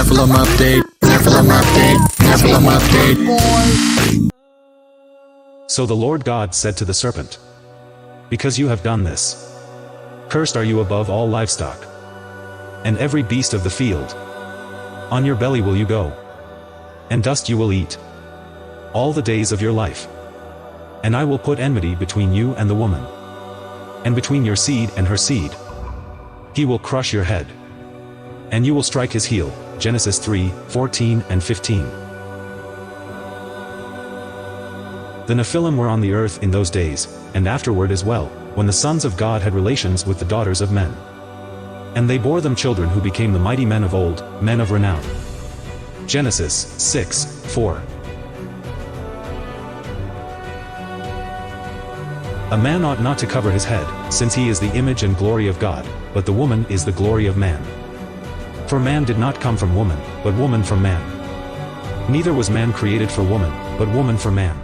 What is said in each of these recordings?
Nephilim update. Nephilim update. Nephilim update. So the Lord God said to the serpent, because you have done this, cursed are you above all livestock, and every beast of the field. On your belly will you go, and dust you will eat, all the days of your life. And I will put enmity between you and the woman, and between your seed and her seed. He will crush your head, and you will strike his heel. Genesis 3:14 and 15. The Nephilim were on the earth in those days, and afterward as well, when the sons of God had relations with the daughters of men. And they bore them children who became the mighty men of old, men of renown. Genesis 6:4. A man ought not to cover his head, since he is the image and glory of God, but the woman is the glory of man. For man did not come from woman, but woman from man. Neither was man created for woman, but woman for man.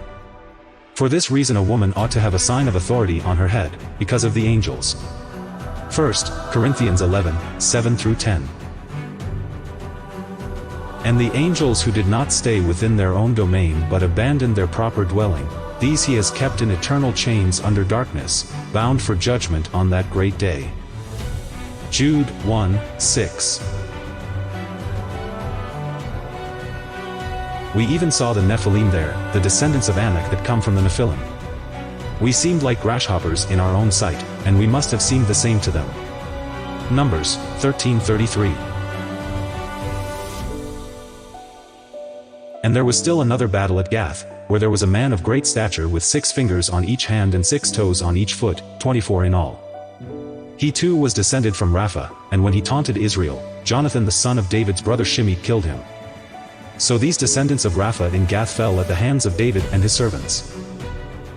For this reason a woman ought to have a sign of authority on her head, because of the angels. 1 Corinthians 11:7-10. And the angels who did not stay within their own domain but abandoned their proper dwelling, these he has kept in eternal chains under darkness, bound for judgment on that great day. Jude 1:6. We even saw the Nephilim there, the descendants of Anak that come from the Nephilim. We seemed like grasshoppers in our own sight, and we must have seemed the same to them. Numbers 13:33. And there was still another battle at Gath, where there was a man of great stature with 6 fingers on each hand and 6 toes on each foot, 24 in all. He too was descended from Rapha, and when he taunted Israel, Jonathan the son of David's brother Shimei killed him. So these descendants of Rapha in Gath fell at the hands of David and his servants.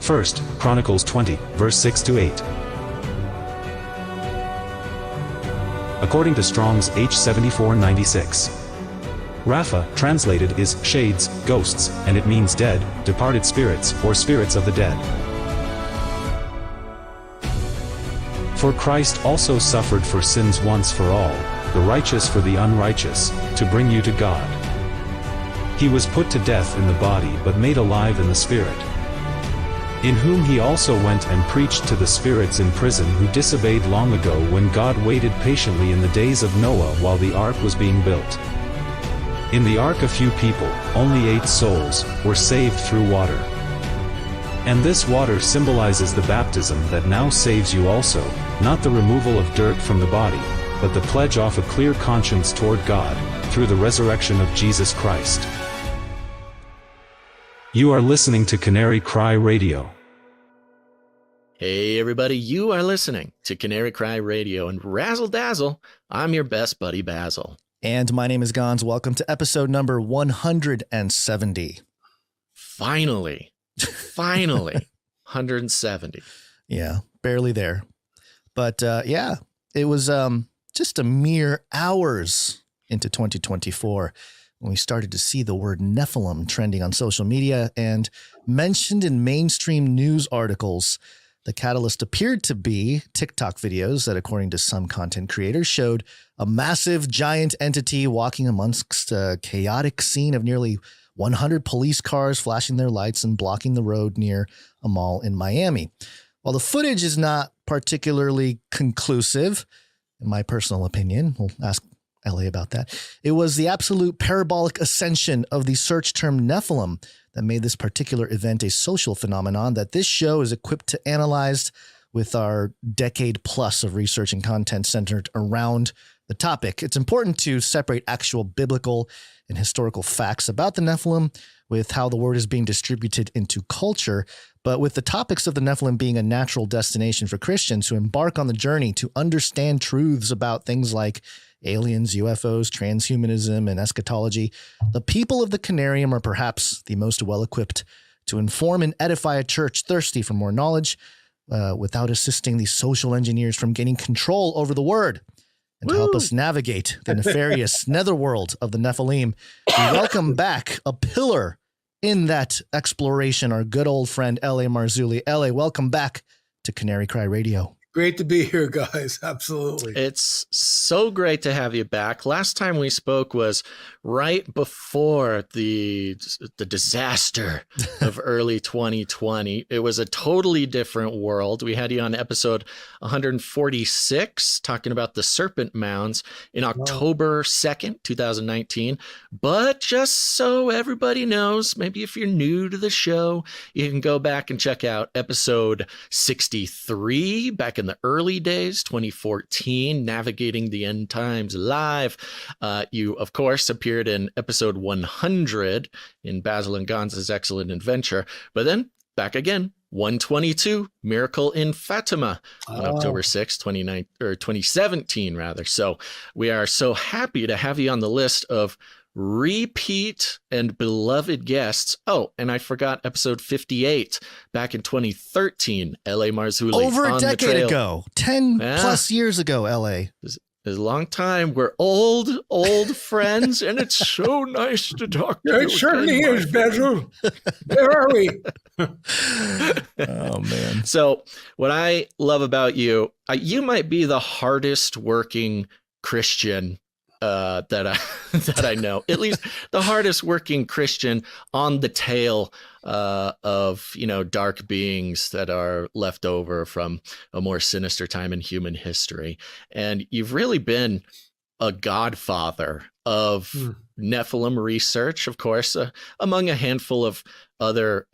1 Chronicles 20, verse 6-8. According to Strong's H7496. Rapha, translated, is shades, ghosts, and it means dead, departed spirits, or spirits of the dead. For Christ also suffered for sins once for all, the righteous for the unrighteous, to bring you to God. He was put to death in the body but made alive in the spirit, in whom he also went and preached to the spirits in prison who disobeyed long ago when God waited patiently in the days of Noah while the ark was being built. In the ark a few people, only 8 souls, were saved through water. And this water symbolizes the baptism that now saves you also, not the removal of dirt from the body, but the pledge off a clear conscience toward God, through the resurrection of Jesus Christ. You are listening to Canary Cry Radio. Hey everybody, you are listening to Canary Cry Radio, and razzle dazzle, I'm your best buddy Basil. And my name is Gonz. Welcome to episode number 170. Finally, 170. Yeah, barely there. But yeah, it was just a mere hours into 2024 when we started to see the word Nephilim trending on social media and mentioned in mainstream news articles. The catalyst appeared to be TikTok videos that, according to some content creators, showed a massive giant entity walking amongst a chaotic scene of nearly 100 police cars flashing their lights and blocking the road near a mall in Miami. While the footage is not particularly conclusive, in my personal opinion, we'll ask LA about that, it was the absolute parabolic ascension of the search term Nephilim that made this particular event a social phenomenon that this show is equipped to analyze with our decade plus of research and content centered around the topic. It's important to separate actual biblical and historical facts about the Nephilim with how the word is being distributed into culture, but with the topics of the Nephilim being a natural destination for Christians who embark on the journey to understand truths about things like aliens, UFOs, transhumanism, and eschatology, the people of the Canarium are perhaps the most well-equipped to inform and edify a church thirsty for more knowledge without assisting the social engineers from gaining control over the word. And to help us navigate the nefarious netherworld of the Nephilim, we welcome back a pillar in that exploration, our good old friend, L.A. Marzulli. L.A., welcome back to Canary Cry Radio. Great to be here, guys. Absolutely. It's so great to have you back. Last time we spoke was right before the disaster of early 2020. It was a totally different world. We had you on episode 146 talking about the serpent mounds in October 2nd, 2019. But just so everybody knows, maybe if you're new to the show, you can go back and check out episode 63 back in the early days, 2014, Navigating the End Times Live. You, of course, appeared in episode 100 in Basil and Gonz's Excellent Adventure, but then back again, 122, Miracle in Fatima on October 6th, 2017, rather. So we are so happy to have you on the list of repeat and beloved guests. Oh, and I forgot episode 58 back in 2013, L.A. Marzulli. Over a decade ago, 10 plus years ago, L.A. It's a long time. We're old friends, and it's so nice to talk to you. It certainly is, Basil. Where are we? Oh, man. So what I love about you, you might be the hardest working Christian that I know, at least the hardest working Christian on the tail of, dark beings that are left over from a more sinister time in human history. And you've really been a godfather of Nephilim research, of course, among a handful of other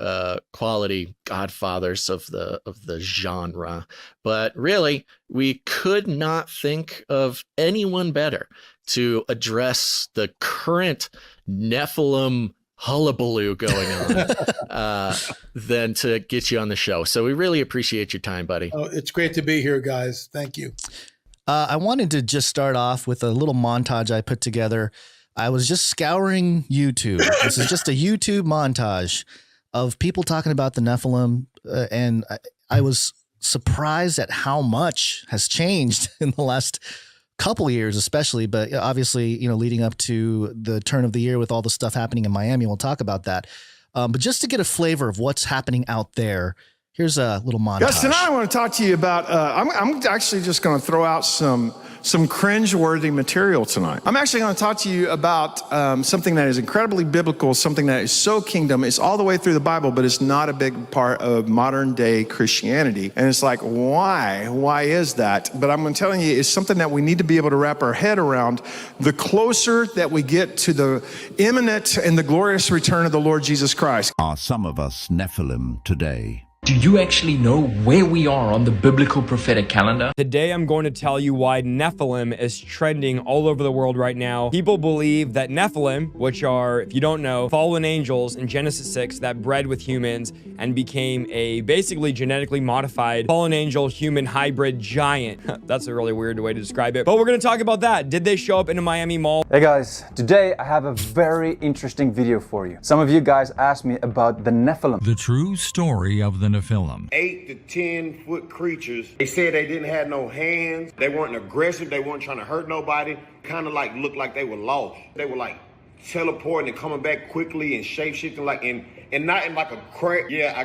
quality godfathers of the genre. But really, we could not think of anyone better to address the current Nephilim hullabaloo going on than to get you on the show. So we really appreciate your time, buddy. Oh, it's great to be here, guys. Thank you. I wanted to just start off with a little montage I put together. I was just scouring YouTube. This is just a YouTube montage of people talking about the Nephilim, and I was surprised at how much has changed in the last couple of years, especially, but obviously, leading up to the turn of the year with all the stuff happening in Miami. We'll talk about that. But just to get a flavor of what's happening out there, here's a little montage. Yes, tonight I want to talk to you about, I'm actually just going to throw out some cringe-worthy material tonight. I'm actually going to talk to you about something that is incredibly biblical, something that is so kingdom. It's all the way through the Bible, but it's not a big part of modern-day Christianity. And it's like, why? Why is that? But I'm telling you, it's something that we need to be able to wrap our head around. The closer that we get to the imminent and the glorious return of the Lord Jesus Christ. Are some of us Nephilim today? Do you actually know where we are on the biblical prophetic calendar? Today I'm going to tell you why Nephilim is trending all over the world right now. People believe that Nephilim, which are, if you don't know, fallen angels in Genesis 6 that bred with humans and became a basically genetically modified fallen angel human hybrid giant. That's a really weird way to describe it. But we're going to talk about that. Did they show up in a Miami mall? Hey guys, today I have a very interesting video for you. Some of you guys asked me about the Nephilim. The true story of the Nephilim. 8 to 10 foot creatures. They said they didn't have no hands. They weren't aggressive. They weren't trying to hurt nobody. Kind of like looked like they were lost. They were like teleporting and coming back quickly and shape-shifting and not in like a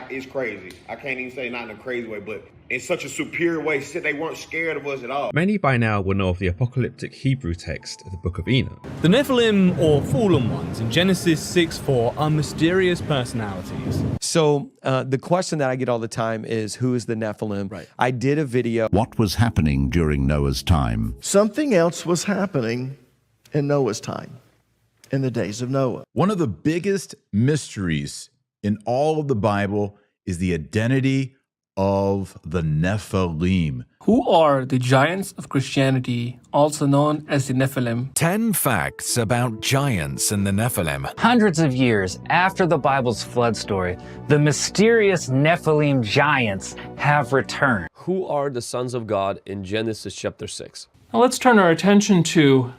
it's crazy. I can't even say not in a crazy way, but in such a superior way. Said they weren't scared of us at all. Many by now will know of the apocalyptic Hebrew text of the Book of Enoch. The Nephilim, or fallen ones, in Genesis 6:4 are mysterious personalities. So the question that I get all the time is, who is the Nephilim? Right. I did a video. What was happening during Noah's time? Something else was happening in Noah's time, in the days of Noah. One of the biggest mysteries in all of the Bible is the identity of the Nephilim. Who are the giants of Christianity, also known as the Nephilim? 10 facts about giants and the Nephilim. Hundreds of years after the Bible's flood story, the mysterious Nephilim giants have returned. Who are the sons of God in Genesis chapter 6? Now let's turn our attention to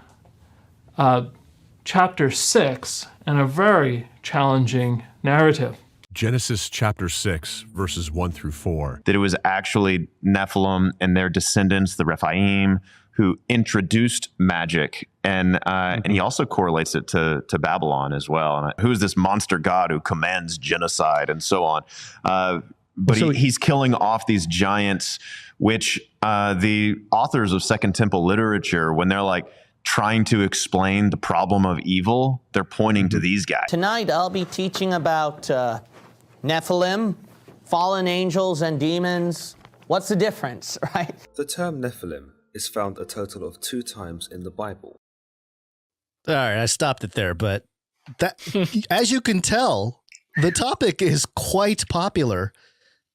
chapter 6 and a very challenging narrative. Genesis chapter 6, verses 1 through 4. That it was actually Nephilim and their descendants, the Rephaim, who introduced magic. And he also correlates it to Babylon as well. And who is this monster god who commands genocide and so on? but So- he's killing off these giants, which the authors of Second Temple literature, when they're like trying to explain the problem of evil, they're pointing to these guys. Tonight I'll be teaching about Nephilim, fallen angels and demons. What's the difference, right? The term Nephilim is found a total of 2 times in the Bible. All right, I stopped it there, but that, as you can tell, the topic is quite popular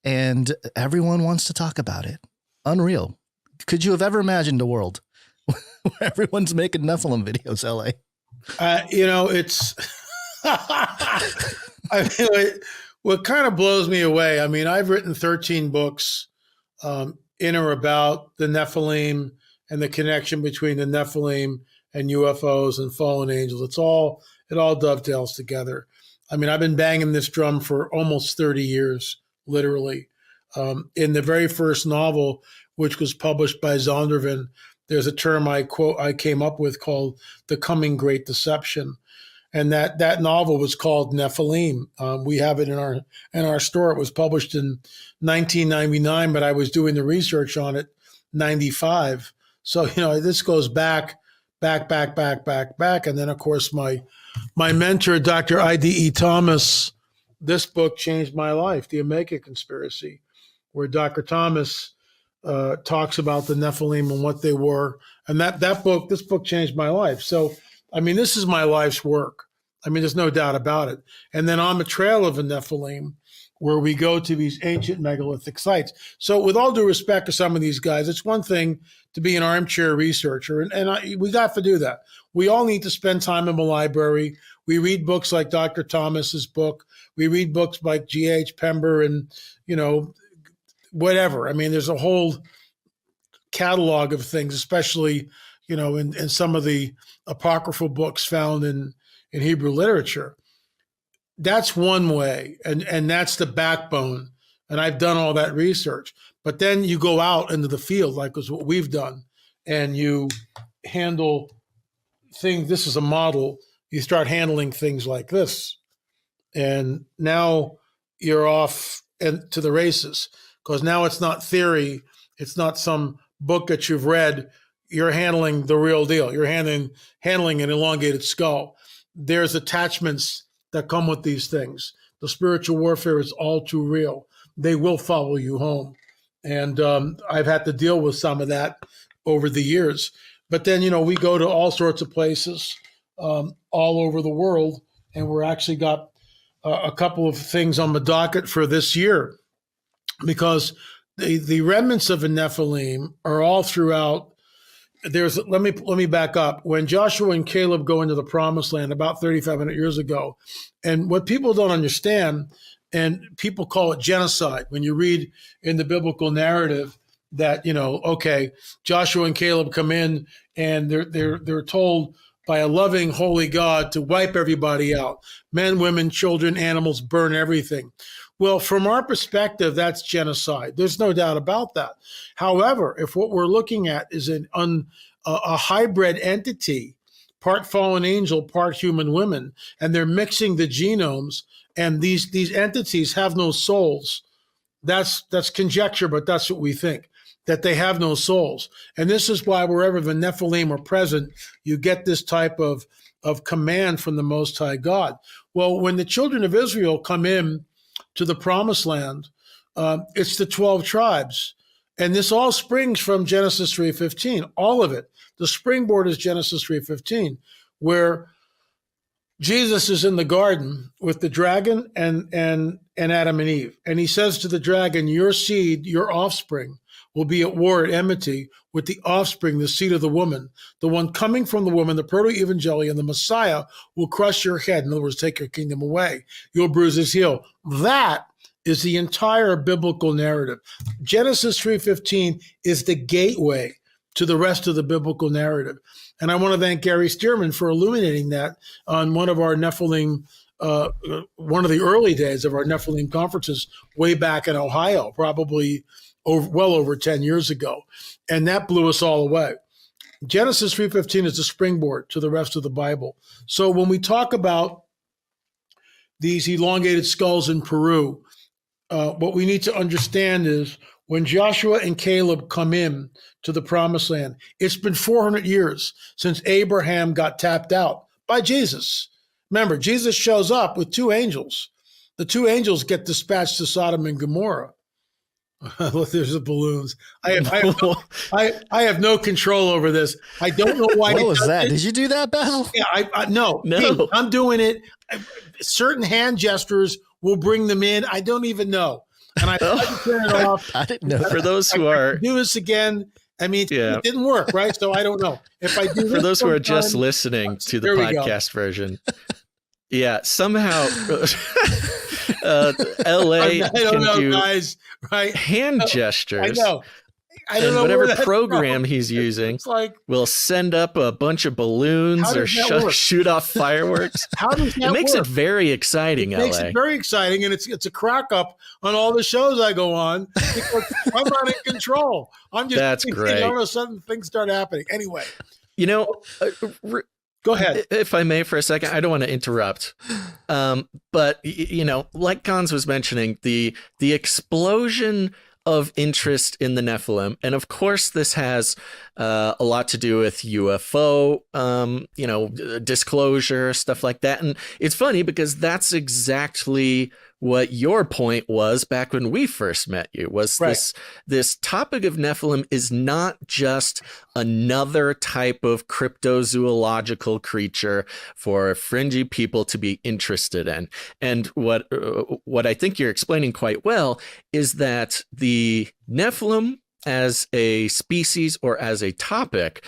and everyone wants to talk about it. Unreal. Could you have ever imagined a world where everyone's making Nephilim videos, LA? It's what kind of blows me away. I mean, I've written 13 books in or about the Nephilim and the connection between the Nephilim and UFOs and fallen angels. It all dovetails together. I mean, I've been banging this drum for almost 30 years, literally. In the very first novel, which was published by Zondervan, there's a term I came up with called the coming great deception. And that novel was called Nephilim. We have it in our store. It was published in 1999, but I was doing the research on it 95. So, this goes back. And then, of course, my mentor, Dr. I.D.E. Thomas, this book changed my life, The Omega Conspiracy, where Dr. Thomas talks about the Nephilim and what they were. And this book changed my life. So, I mean, this is my life's work. I mean, there's no doubt about it. And then on the trail of the Nephilim, where we go to these ancient megalithic sites. So with all due respect to some of these guys, it's one thing to be an armchair researcher, and we got to do that. We all need to spend time in the library. We read books like Dr. Thomas's book. We read books like G.H. Pember and, whatever. I mean, there's a whole catalog of things, especially, in some of the apocryphal books found in Hebrew literature. That's one way, and that's the backbone. And I've done all that research. But then you go out into the field, like is what we've done, and you handle things. This is a model. You start handling things like this. And now you're off to the races, because now it's not theory. It's not some book that you've read. You're handling the real deal. You're handling an elongated skull. There's attachments that come with these things. The spiritual warfare is all too real. They will follow you home. And I've had to deal with some of that over the years. But then, we go to all sorts of places all over the world, and we're actually got a couple of things on the docket for this year, because the remnants of the Nephilim are all throughout. Let me back up. When Joshua and Caleb go into the promised land about 3,500 years ago, and what people don't understand, and people call it genocide, when you read in the biblical narrative that, Joshua and Caleb come in and they're told by a loving, holy God to wipe everybody out. Men, women, children, animals, burn everything. Well, from our perspective, that's genocide. There's no doubt about that. However, if what we're looking at is a hybrid entity, part fallen angel, part human women, and they're mixing the genomes, and these entities have no souls, that's conjecture, but that's what we think, that they have no souls. And this is why wherever the Nephilim are present, you get this type of command from the Most High God. Well, when the children of Israel come in to the promised land, it's the 12 tribes. And this all springs from Genesis 3:15, all of it. The springboard is Genesis 3:15, where Jesus is in the garden with the dragon and Adam and Eve. And he says to the dragon, your seed, your offspring, will be at war, at enmity with the offspring, the seed of the woman. The one coming from the woman, the proto-evangelion, the Messiah, will crush your head. In other words, take your kingdom away. You'll bruise his heel. That is the entire biblical narrative. Genesis 3:15 is the gateway to the rest of the biblical narrative. And I want to thank Gary Stearman for illuminating that on one of our Nephilim, one of the early days of our Nephilim conferences way back in Ohio, probably well over 10 years ago. And that blew us all away. Genesis 3:15 is the springboard to the rest of the Bible. So when we talk about these elongated skulls in Peru, what we need to understand is when Joshua and Caleb come in to the promised land, it's been 400 years since Abraham got tapped out by Jesus. Remember, Jesus shows up with 2 angels. The 2 angels get dispatched to Sodom and Gomorrah. Look, there's the balloons. I have no control over this. I don't know why. What was that? Did you do that, Basil? Yeah, no. No. Hey, I'm doing it. Certain hand gestures will bring them in. I don't even know. And I tried to turn it off. I didn't know. For those who are do this again. I mean, it didn't work, right? So I don't know if I do. For those who are just listening to the podcast version, yeah, somehow LA I don't know, do guys. Right? hand gestures. I know. I don't and know whatever where that's program from. he's using It's like, will send up a bunch of balloons How or does that work? shoot off fireworks. How does that It makes work? it very exciting, It makes LA. it very exciting, and it's a crack up on all the shows I go on because I'm not in control. I'm just That's great. All of a sudden, things start happening. Anyway, You know, go ahead. If I may for a second, I don't want to interrupt. But you know, like Gonz was mentioning, the explosion of interest in the Nephilim, and of course this has a lot to do with UFO, disclosure, stuff like that. And it's funny because that's exactly what your point was back when we first met you, was Right. this topic of Nephilim is not just another type of cryptozoological creature for fringy people to be interested in. And what I think you're explaining quite well is that the Nephilim as a species or as a topic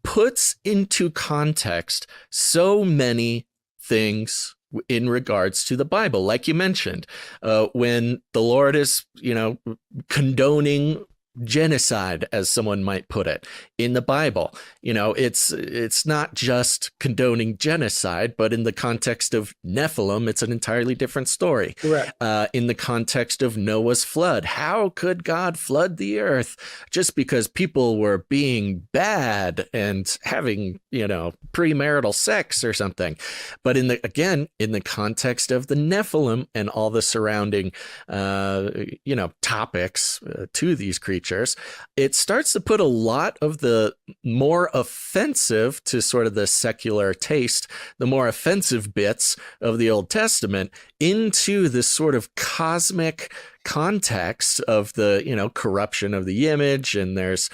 puts into context so many things in regards to the Bible. Like you mentioned, when the Lord is, condoning genocide, as someone might put it, in the Bible, it's not just condoning genocide, but in the context of Nephilim, it's an entirely different story. Correct. In the context of Noah's flood, how could God flood the earth just because people were being bad and having, premarital sex or something? But in the context of the Nephilim and all the surrounding, topics to these creatures, it starts to put a lot of the more offensive to sort of the secular taste, the more offensive bits of the Old Testament into this sort of cosmic context of the, corruption of the image. And there's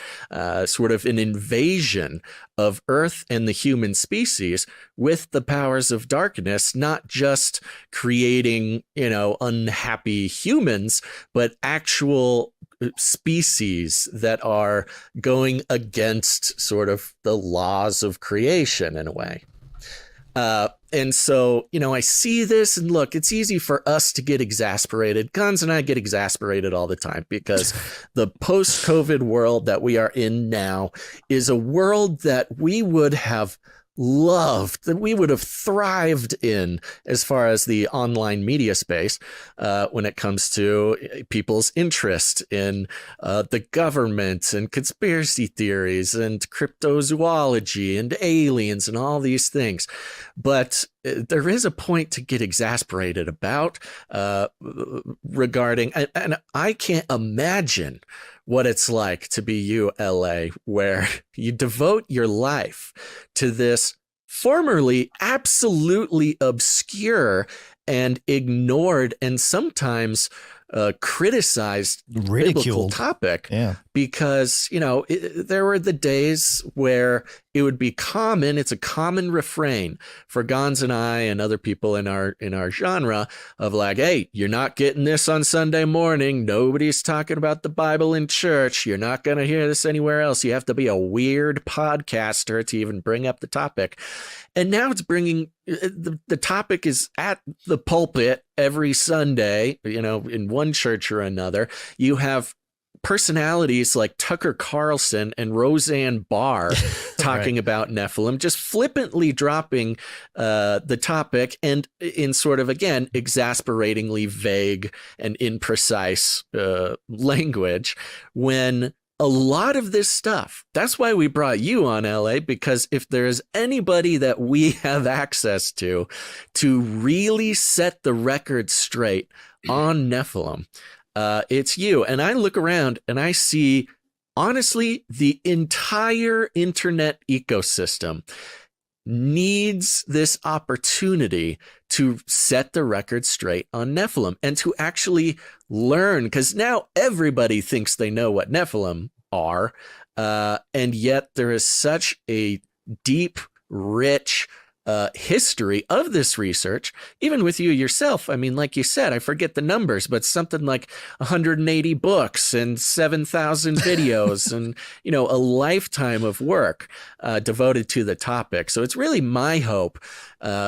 sort of an invasion of Earth and the human species with the powers of darkness, not just creating, unhappy humans, but actual species that are going against sort of the laws of creation in a way. And so, I see this, and look, it's easy for us to get exasperated. Gonz and I get exasperated all the time because the post-COVID world that we are in now is a world that we would have loved, that we would have thrived in as far as the online media space when it comes to people's interest in the government and conspiracy theories and cryptozoology and aliens and all these things. But there is a point to get exasperated about regarding, and I can't imagine what it's like to be you, LA, where you devote your life to this formerly absolutely obscure and ignored and sometimes criticized biblical topic. Yeah. Because, there were the days where it would be common, it's a common refrain for Gonz and I and other people in our genre of like, hey, you're not getting this on Sunday morning. Nobody's talking about the Bible in church. You're not going to hear this anywhere else. You have to be a weird podcaster to even bring up the topic. And now it's bringing, the topic is at the pulpit every Sunday, in one church or another. You have personalities like Tucker Carlson and Roseanne Barr talking about Nephilim, just flippantly dropping the topic and in sort of, again, exasperatingly vague and imprecise language, when a lot of this stuff, that's why we brought you on, LA, because if there's anybody that we have access to really set the record straight on Nephilim, it's you. And I look around and I see, honestly, the entire internet ecosystem needs this opportunity to set the record straight on Nephilim and to actually learn, because now everybody thinks they know what Nephilim are, and yet there is such a deep, rich history of this research, even with you yourself. I mean, like you said, I forget the numbers, but something like 180 books and 7,000 videos and, you know, a lifetime of work devoted to the topic. So it's really my hope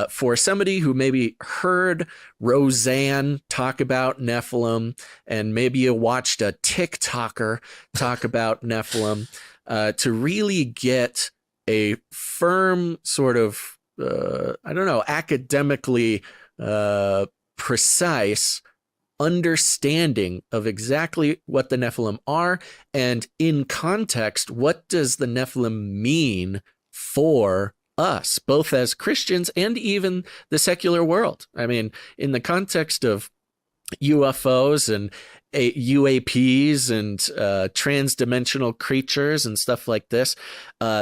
for somebody who maybe heard Roseanne talk about Nephilim, and maybe you watched a TikToker talk about Nephilim, to really get a firm sort of academically precise understanding of exactly what the Nephilim are, and in context, what does the Nephilim mean for us, both as Christians and even the secular world. I mean, in the context of UFOs and UAPs and transdimensional creatures and stuff like this,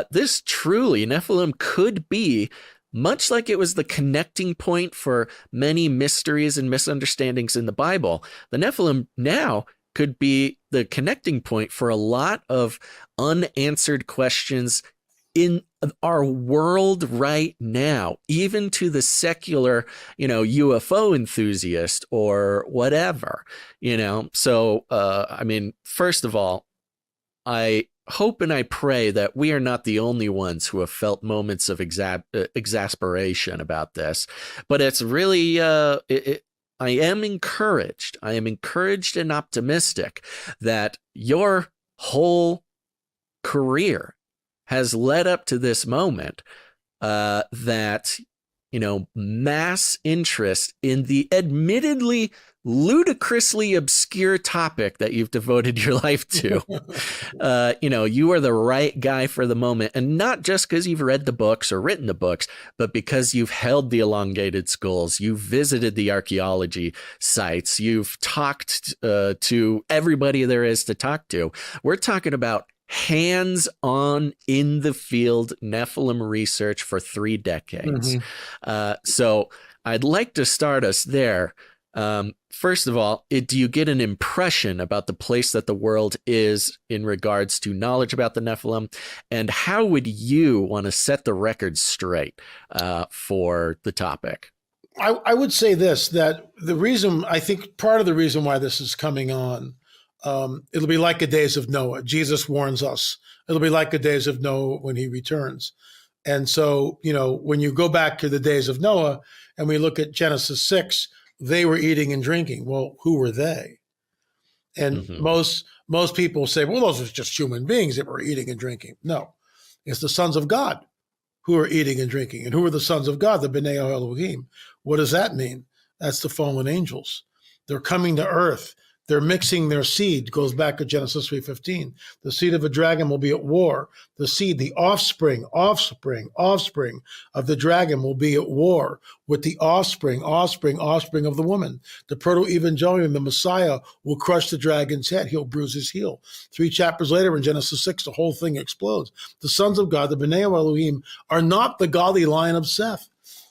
this truly, Nephilim could be, much like it was the connecting point for many mysteries and misunderstandings in the Bible, the Nephilim now could be the connecting point for a lot of unanswered questions in our world right now, even to the secular, UFO enthusiast or whatever, So, I mean, first of all, I hope and I pray that we are not the only ones who have felt moments of exasperation about this, but it's really, I am encouraged. I am encouraged and optimistic that your whole career has led up to this moment, that, mass interest in the admittedly ludicrously obscure topic that you've devoted your life to. You are the right guy for the moment, and not just because you've read the books or written the books, but because you've held the elongated skulls, you've visited the archaeology sites, you've talked to everybody there is to talk to. We're talking about hands-on in the field Nephilim research for 3 decades. So I'd like to start us there. First of all, do you get an impression about the place that the world is in regards to knowledge about the Nephilim? And how would you want to set the record straight for the topic? I would say this, that I think part of the reason why this is coming on, it'll be like the days of Noah. Jesus warns us. It'll be like the days of Noah when he returns. And so, when you go back to the days of Noah and we look at Genesis 6, they were eating and drinking. Well, who were they? And most people say, well, those are just human beings that were eating and drinking. No, it's the sons of God who are eating and drinking. And who are the sons of God? The B'nai Elohim. What does that mean? That's the fallen angels. They're coming to earth. They're mixing their seed. Goes back to Genesis 3:15. The seed of a dragon will be at war. The seed, the offspring of the dragon will be at war with the offspring of the woman. The proto-evangelium, the Messiah, will crush the dragon's head. He'll bruise his heel. 3 chapters later in Genesis 6, the whole thing explodes. The sons of God, the B'nai Elohim, are not the godly line of Seth.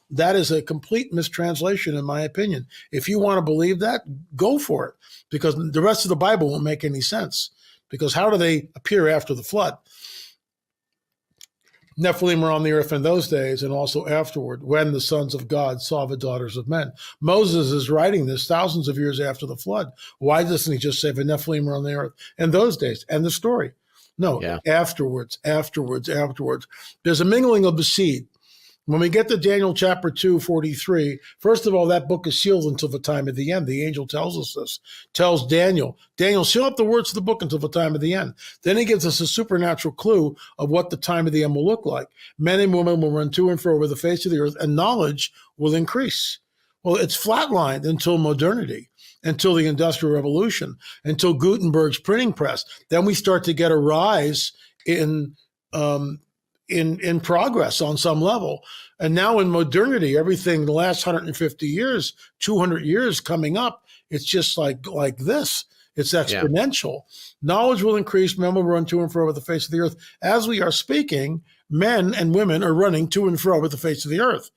That is a complete mistranslation, in my opinion. If you want to believe that, go for it, because the rest of the Bible won't make any sense. Because how do they appear after the flood? Nephilim were on the earth in those days and also afterward, when the sons of God saw the daughters of men. Moses is writing this thousands of years after the flood. Why doesn't he just say the Nephilim were on the earth in those days? And the story. No, afterwards. There's a mingling of the seed. When we get to Daniel chapter 2:43, first of all, that book is sealed until the time of the end. The angel tells us this, tells Daniel, seal up the words of the book until the time of the end. Then he gives us a supernatural clue of what the time of the end will look like. Men and women will run to and fro over the face of the earth, and knowledge will increase. Well, it's flatlined until modernity, until the Industrial Revolution, until Gutenberg's printing press. Then we start to get a rise in progress on some level. And now in modernity, everything, the last 150 years, 200 years coming up, it's just like this. It's exponential. Knowledge will increase. Men will run to and fro over the face of the earth. As we are speaking, men and women are running to and fro over the face of the earth.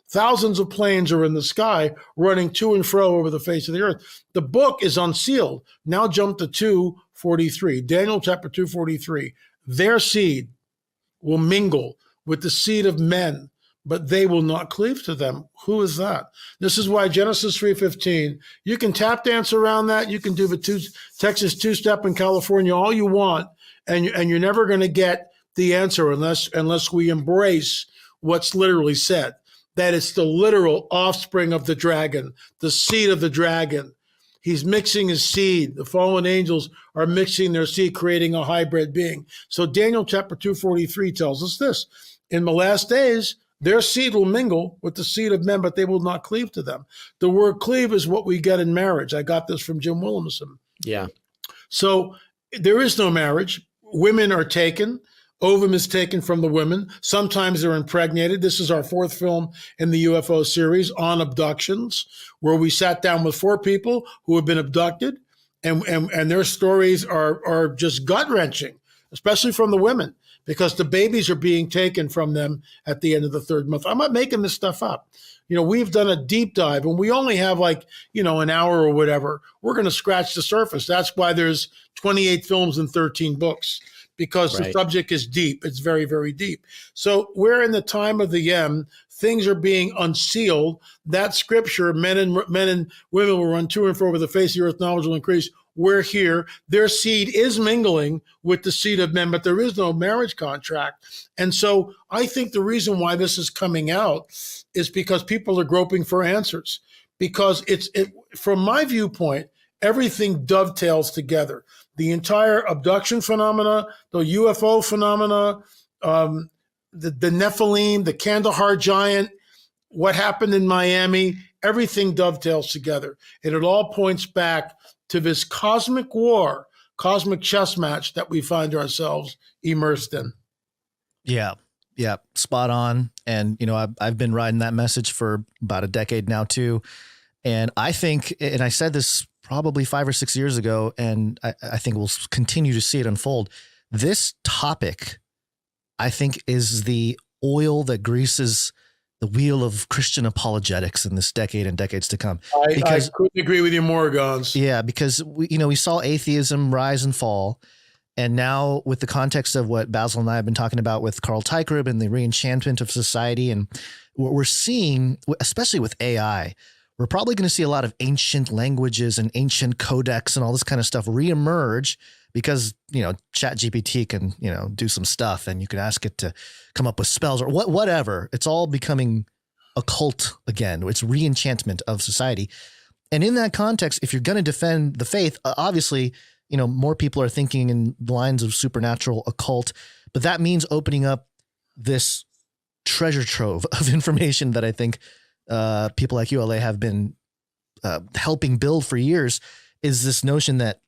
Thousands of planes are in the sky running to and fro over the face of the earth. The book is unsealed. Now jump to 2:43. Daniel chapter 2:43. Their seed will mingle with the seed of men, but they will not cleave to them. Who is that? This is why Genesis 3:15, you can tap dance around that. You can do the Texas two-step in California all you want, and you're never going to get the answer unless we embrace what's literally said, that it's the literal offspring of the dragon, the seed of the dragon. He's mixing his seed. The fallen angels are mixing their seed, creating a hybrid being. So Daniel chapter 2:43 tells us this: in the last days, their seed will mingle with the seed of men, but they will not cleave to them. The word cleave is what we get in marriage. I got this from Jim Williamson. Yeah. So there is no marriage. Women are taken. Ovum is taken from the women. Sometimes they're impregnated. This is our fourth film in the UFO series on abductions, where we sat down with 4 people who have been abducted, and their stories are just gut-wrenching, especially from the women, because the babies are being taken from them at the end of the 3rd month. I'm not making this stuff up. We've done a deep dive, and we only have an hour or whatever. We're going to scratch the surface. That's why there's 28 films and 13 books, because the subject is deep. It's very, very deep. So we're in the time of the end. Things are being unsealed. That scripture, men and women will run to and fro over the face of the earth, knowledge will increase. We're here. Their seed is mingling with the seed of men, but there is no marriage contract. And so I think the reason why this is coming out is because people are groping for answers. Because from my viewpoint, everything dovetails together. The entire abduction phenomena, the UFO phenomena, the Nephilim, the Kandahar giant, what happened in Miami, everything dovetails together. And it all points back to this cosmic war, cosmic chess match that we find ourselves immersed in. Yeah. Yeah. Spot on. And, I've been riding that message for about a decade now too. And I think, and I said this probably 5 or 6 years ago, and I think we'll continue to see it unfold. This topic, I think, is the oil that greases the wheel of Christian apologetics in this decade and decades to come. I couldn't agree with you more, Gonz. Yeah, because we saw atheism rise and fall. And now with the context of what Basil and I have been talking about with Carl Teichert and the reenchantment of society, and what we're seeing, especially with AI, we're probably going to see a lot of ancient languages and ancient codex and all this kind of stuff reemerge because, ChatGPT can, do some stuff and you can ask it to come up with spells or whatever. It's all becoming occult again. It's reenchantment of society. And in that context, if you're going to defend the faith, obviously, more people are thinking in the lines of supernatural, occult, but that means opening up this treasure trove of information that I think people like ULA have been helping build for years, is this notion that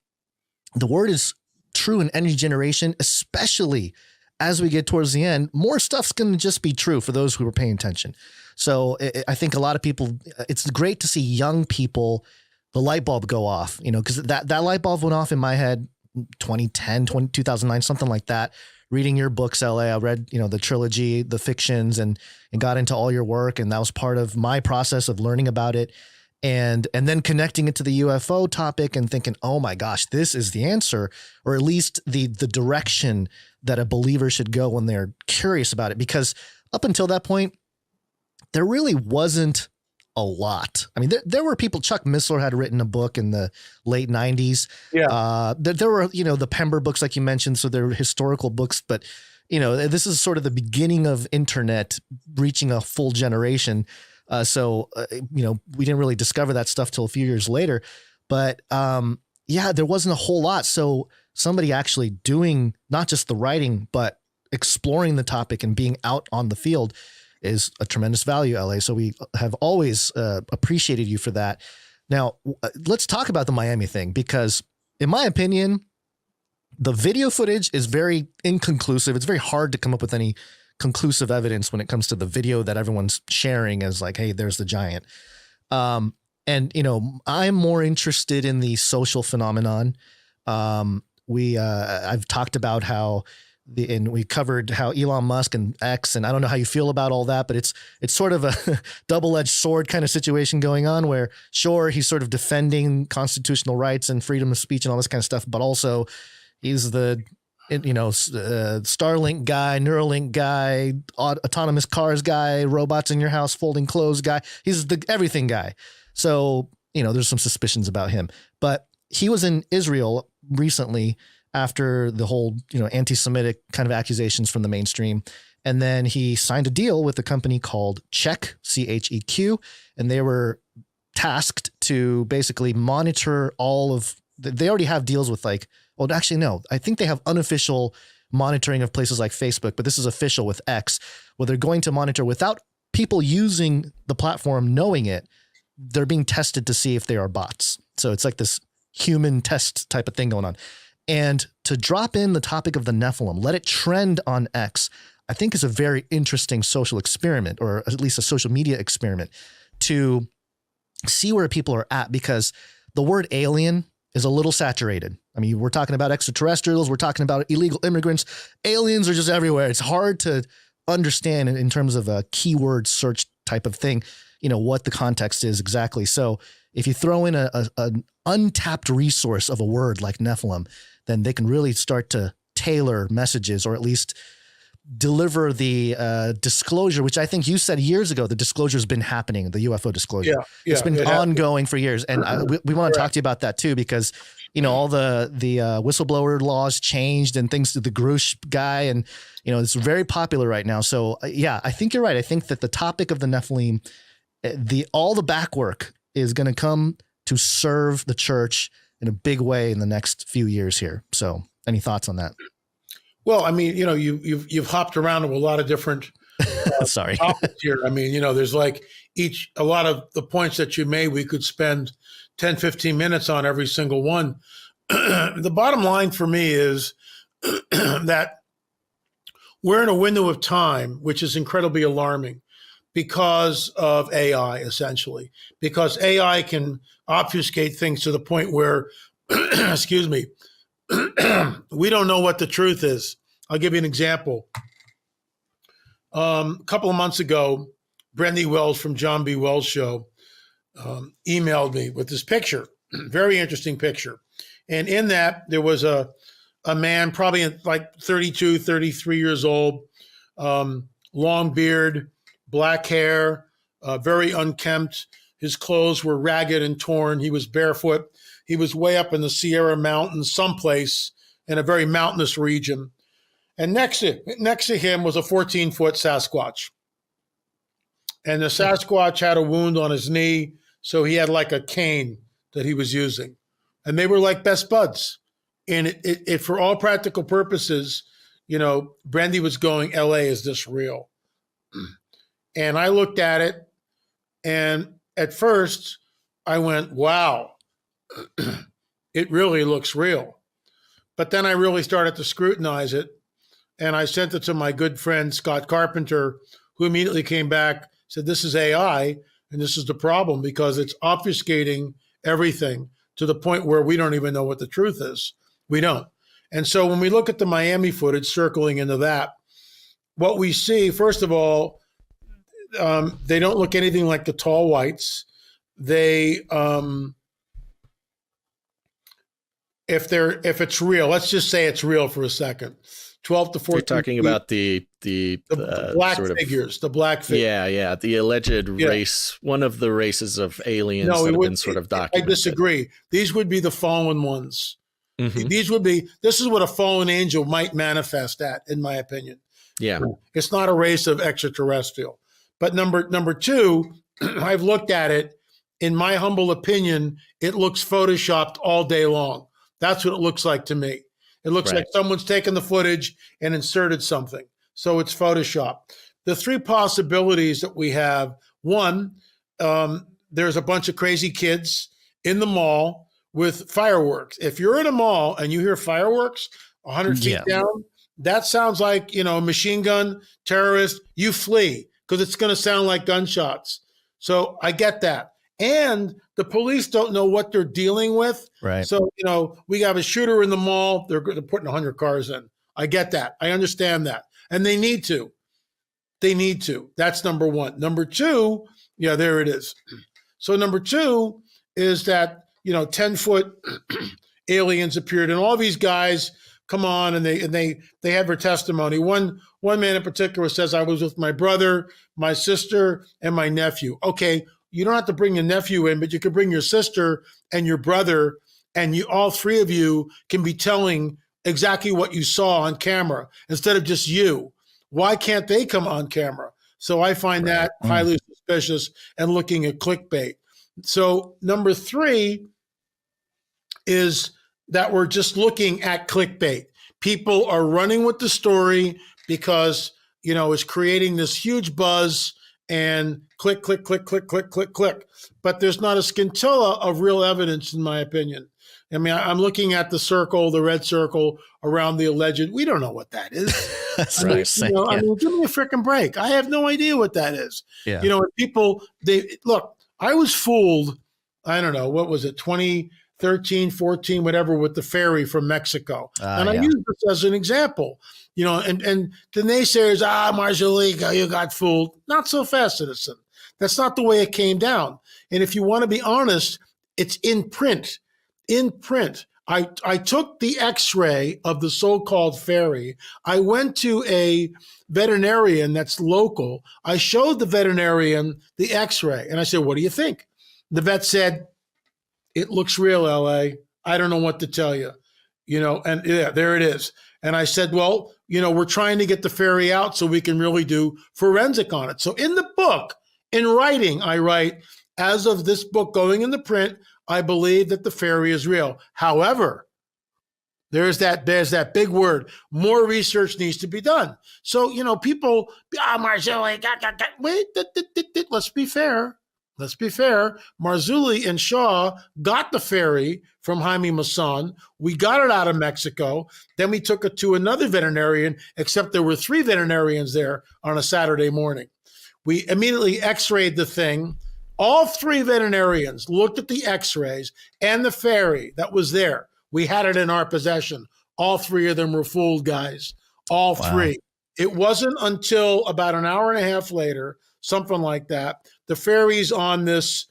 the word is true in any generation, especially as we get towards the end. More stuff's going to just be true for those who are paying attention. So I think a lot of people, it's great to see young people, the light bulb go off, because that light bulb went off in my head 2010, 2009, something like that. Reading your books, LA, I read, the trilogy, the fictions, and got into all your work. And that was part of my process of learning about it. And then connecting it to the UFO topic and thinking, oh my gosh, this is the answer, or at least the direction that a believer should go when they're curious about it. Because up until that point, there really wasn't a lot. I mean, there were people. Chuck Missler had written a book in the late 90s. Yeah. There were, the Pember books, like you mentioned. So they're historical books, but this is sort of the beginning of internet reaching a full generation. So we didn't really discover that stuff till a few years later, but there wasn't a whole lot. So somebody actually doing not just the writing, but exploring the topic and being out on the field is a tremendous value, LA. So we have always appreciated you for that. Now, let's talk about the Miami thing, because in my opinion, the video footage is very inconclusive. It's very hard to come up with any conclusive evidence when it comes to the video that everyone's sharing as like, hey, there's the giant. And, you know, I'm more interested in the social phenomenon. I've talked about how and we covered how Elon Musk and X, and I don't know how you feel about all that, but it's sort of a double-edged sword kind of situation going on where, sure, he's sort of defending constitutional rights and freedom of speech and all this kind of stuff, but also he's the, you know, Starlink guy, Neuralink guy, autonomous cars guy, robots in your house, folding clothes guy. He's the everything guy. So, you know, there's some suspicions about him, but he was in Israel recently after the whole, you know, anti-Semitic kind of accusations from the mainstream. And then he signed a deal with a company called Check, CHEQ, and they were tasked to basically monitor all of, they already have deals with like, well, actually, no, I think they have unofficial monitoring of places like Facebook, but this is official with X, where they're going to monitor without people using the platform knowing it. They're being tested to see if they are bots. So it's like this human test type of thing going on. And to drop in the topic of the Nephilim, let it trend on X, I think is a very interesting social experiment, or at least a social media experiment, to see where people are at, because the word alien is a little saturated. I mean, we're talking about extraterrestrials, we're talking about illegal immigrants, aliens are just everywhere. It's hard to understand in terms of a keyword search type of thing, you know, what the context is exactly. So if you throw in an untapped resource of a word like Nephilim, then they can really start to tailor messages, or at least deliver the disclosure, which I think you said years ago, the disclosure has been happening, the UFO disclosure. It's been ongoing for years. And we want to talk to you about that too, because, you know, all the whistleblower laws changed and things to the Grush guy. And, you know, it's very popular right now. So yeah, I think you're right. I think that the topic of the Nephilim, all the back work is going to come to serve the church in a big way in the next few years here. So any thoughts on that? Well, I mean, you know, you've hopped around to a lot of different sorry topics here. I mean, you know, there's like a lot of the points that you made, we could spend 10, 15 minutes on every single one. The bottom line for me is that we're in a window of time, which is incredibly alarming because of AI, essentially, because AI can obfuscate things to the point where, excuse me, we don't know what the truth is. I'll give you an example. A couple of months ago, Brendy Wells from John B. Wells Show emailed me with this picture, very interesting picture. And in that, there was a man, probably like 32, 33 years old, long beard, black hair, very unkempt. His clothes were ragged and torn. He was barefoot. He was way up in the Sierra Mountains, someplace in a very mountainous region. And next to him was a 14-foot Sasquatch. And the Sasquatch had a wound on his knee, so he had like a cane that he was using. And they were like best buds. And it for all practical purposes, you know, Brendy was going, LA, is this real? And I looked at it, and at first I went, wow, it really looks real. But then I really started to scrutinize it, and I sent it to my good friend, Scott Carpenter, who immediately came back, said, this is AI, and this is the problem, because it's obfuscating everything to the point where we don't even know what the truth is. We don't. And so when we look at the Miami footage, circling into that, what we see, first of all, they don't look anything like the tall whites. They, if it's real, let's just say it's real for a second. 12 to 14. You're talking about the black sort figures, the black figures. Yeah, the alleged race, one of the races of aliens that have been sort of documented. I disagree. These would be the fallen ones. Mm-hmm. This is what a fallen angel might manifest at, in my opinion. Yeah. It's not a race of extraterrestrial. But number two, I've looked at it. In my humble opinion, it looks photoshopped all day long. That's what it looks like to me. It looks like someone's taken the footage and inserted something. So it's Photoshop. The three possibilities that we have, one, there's a bunch of crazy kids in the mall with fireworks. If you're in a mall and you hear fireworks 100 feet down, that sounds like, you know, machine gun, terrorist, you flee, because it's going to sound like gunshots. So I get that. and the police don't know what they're dealing with. Right. So, we have a shooter in the mall. They're putting 100 cars in. I get that. I understand that. And they need to. They need to. That's number one. Number two, yeah, there it is. So number two is that, 10-foot aliens appeared, and all these guys come on and they have their testimony. One man in particular says, I was with my brother, my sister, and my nephew. Okay, you don't have to bring your nephew in, but you can bring your sister and your brother, and all three of you can be telling exactly what you saw on camera instead of just you. Why can't they come on camera? So I find that highly suspicious and looking at clickbait. So number three is that we're just looking at clickbait. People are running with the story because, it's creating this huge buzz and click, click, click, click, click, click, click. But there's not a scintilla of real evidence, in my opinion. I mean, I'm looking at the red circle around the alleged. We don't know what that is. That's I right. mean, give me a freaking break. I have no idea what that is. Yeah. People, look, I was fooled. I don't know, what was it, 2013, 14, whatever, with the ferry from Mexico. And I use this as an example, and the naysayers, Marzulli, you got fooled. Not so fast, citizen. That's not the way it came down. And if you want to be honest, it's in print. In print. I took the x-ray of the so-called ferry. I went to a veterinarian that's local. I showed the veterinarian the x-ray, and I said, what do you think? The vet said, it looks real, LA. I don't know what to tell you. And yeah, there it is. And I said, well, we're trying to get the ferry out so we can really do forensic on it. So in the book, in writing, I write, as of this book going in the print, I believe that the ferry is real. However, there's that big word. More research needs to be done. So, people, Marzulli, wait, let's be fair. Let's be fair. Marzulli and Shaw got the ferry from Jaime Maussan. We got it out of Mexico. Then we took it to another veterinarian, except there were 3 veterinarians there on a Saturday morning. We immediately x-rayed the thing. All 3 veterinarians looked at the x-rays and the ferry that was there. We had it in our possession. All 3 of them were fooled, guys. All 3. It wasn't until about an hour and a half later, something like that, the ferry's on this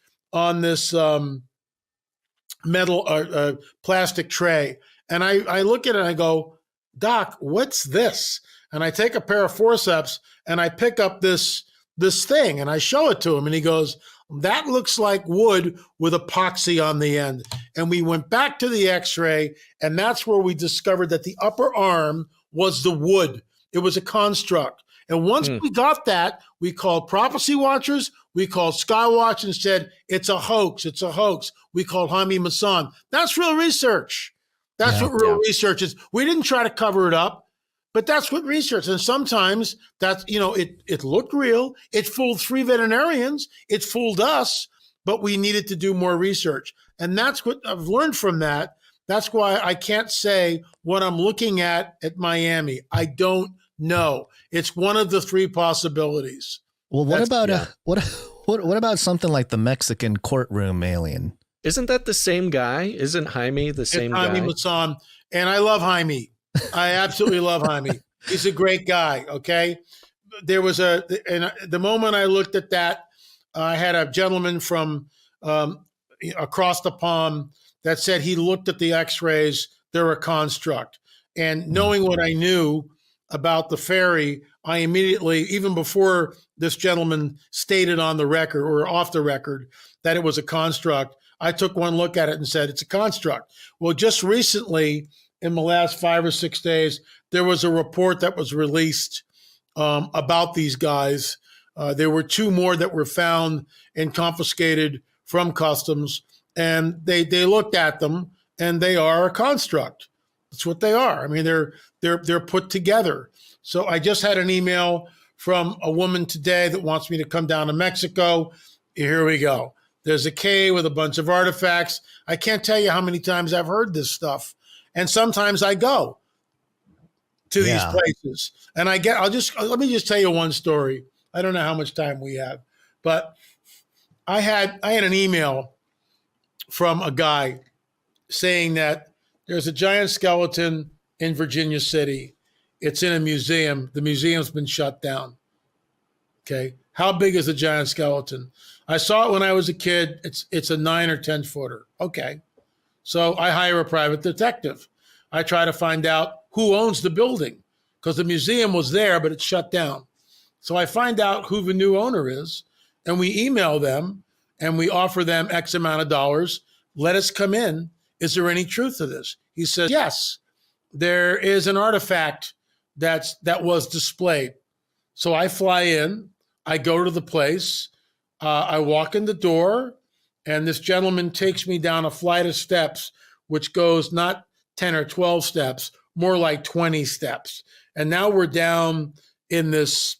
metal plastic tray. And I look at it and I go, Doc, what's this? And I take a pair of forceps and I pick up this thing and I show it to him. And he goes, that looks like wood with epoxy on the end. And we went back to the x-ray, and that's where we discovered that the upper arm was the wood. It was a construct. And once we got that, we called prophecy watchers, we called Skywatch and said, it's a hoax, it's a hoax. We called Jaime Maussan. That's real research. That's what real research is. We didn't try to cover it up, but that's what research. And sometimes that's, it looked real. It fooled 3 veterinarians. It fooled us, but we needed to do more research. And that's what I've learned from that. That's why I can't say what I'm looking at Miami. I don't know. It's one of the 3 possibilities. Well, what about something like the Mexican courtroom alien? Isn't that the same guy? Isn't Jaime the same guy? Jaime Maussan. And I love Jaime. I absolutely love Jaime. He's a great guy. Okay. There was the moment I looked at that, I had a gentleman from across the pond that said he looked at the x-rays. They're a construct. And knowing what I knew about the ferry, I immediately, even before this gentleman stated on the record or off the record that it was a construct, I took one look at it and said, it's a construct. Well, just recently, in the last 5 or 6 days, there was a report that was released about these guys. There were 2 more that were found and confiscated from customs, and they looked at them, and they are a construct. That's what they are. I mean, they're put together. So I just had an email from a woman today that wants me to come down to Mexico. Here we go. There's a cave with a bunch of artifacts. I can't tell you how many times I've heard this stuff. And sometimes I go to these places and let me just tell you one story. I don't know how much time we have, but I had an email from a guy saying that there's a giant skeleton in Virginia City. It's in a museum. The museum's been shut down. Okay. How big is the giant skeleton? I saw it when I was a kid. It's a 9 or 10 footer. Okay. So I hire a private detective. I try to find out who owns the building because the museum was there, but it's shut down. So I find out who the new owner is, and we email them and we offer them X amount of dollars. Let us come in. Is there any truth to this? He says, yes, there is an artifact that was displayed. So I fly in, I go to the place, I walk in the door, and this gentleman takes me down a flight of steps, which goes not 10 or 12 steps, more like 20 steps. And now we're down in this,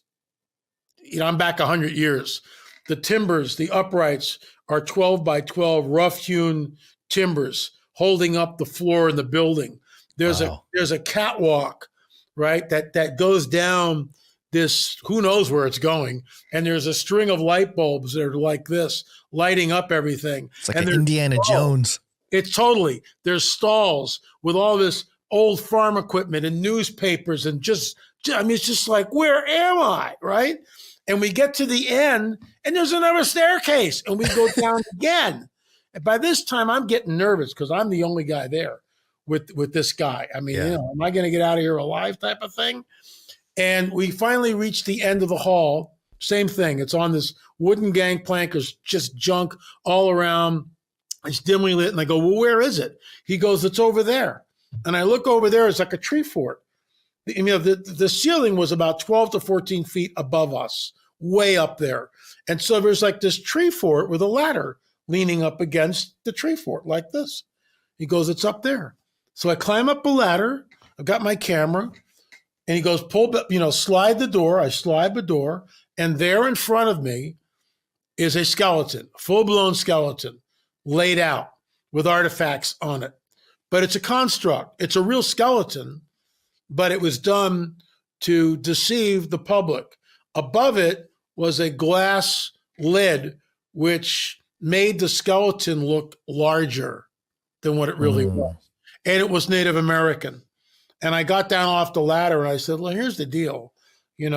I'm back 100 years. The timbers, the uprights are 12 by 12 rough-hewn timbers holding up the floor in the building. There's a catwalk, right, that goes down this, who knows where it's going, and there's a string of light bulbs that are like this, lighting up everything. It's like an Indiana Jones. It's totally. There's stalls with all this old farm equipment and newspapers and it's just like, where am I, right? And we get to the end, and there's another staircase, and we go down again. And by this time, I'm getting nervous because I'm the only guy there with this guy. I mean, am I going to get out of here alive type of thing? And we finally reach the end of the hall. Same thing. It's on this wooden gangplank. There's just junk all around. It's dimly lit. And I go, well, where is it? He goes, it's over there. And I look over there. It's like a tree fort. The ceiling was about 12 to 14 feet above us, way up there. And so there's like this tree fort with a ladder leaning up against the tree fort like this. He goes, it's up there. So I climb up a ladder. I've got my camera. And he goes, slide the door. I slide the door. And there in front of me is a skeleton, full-blown skeleton, laid out with artifacts on it. But it's a construct. It's a real skeleton, but it was done to deceive the public. Above it was a glass lid, which made the skeleton look larger than what it really was. And it was Native American. And I got down off the ladder and I said, well, here's the deal. You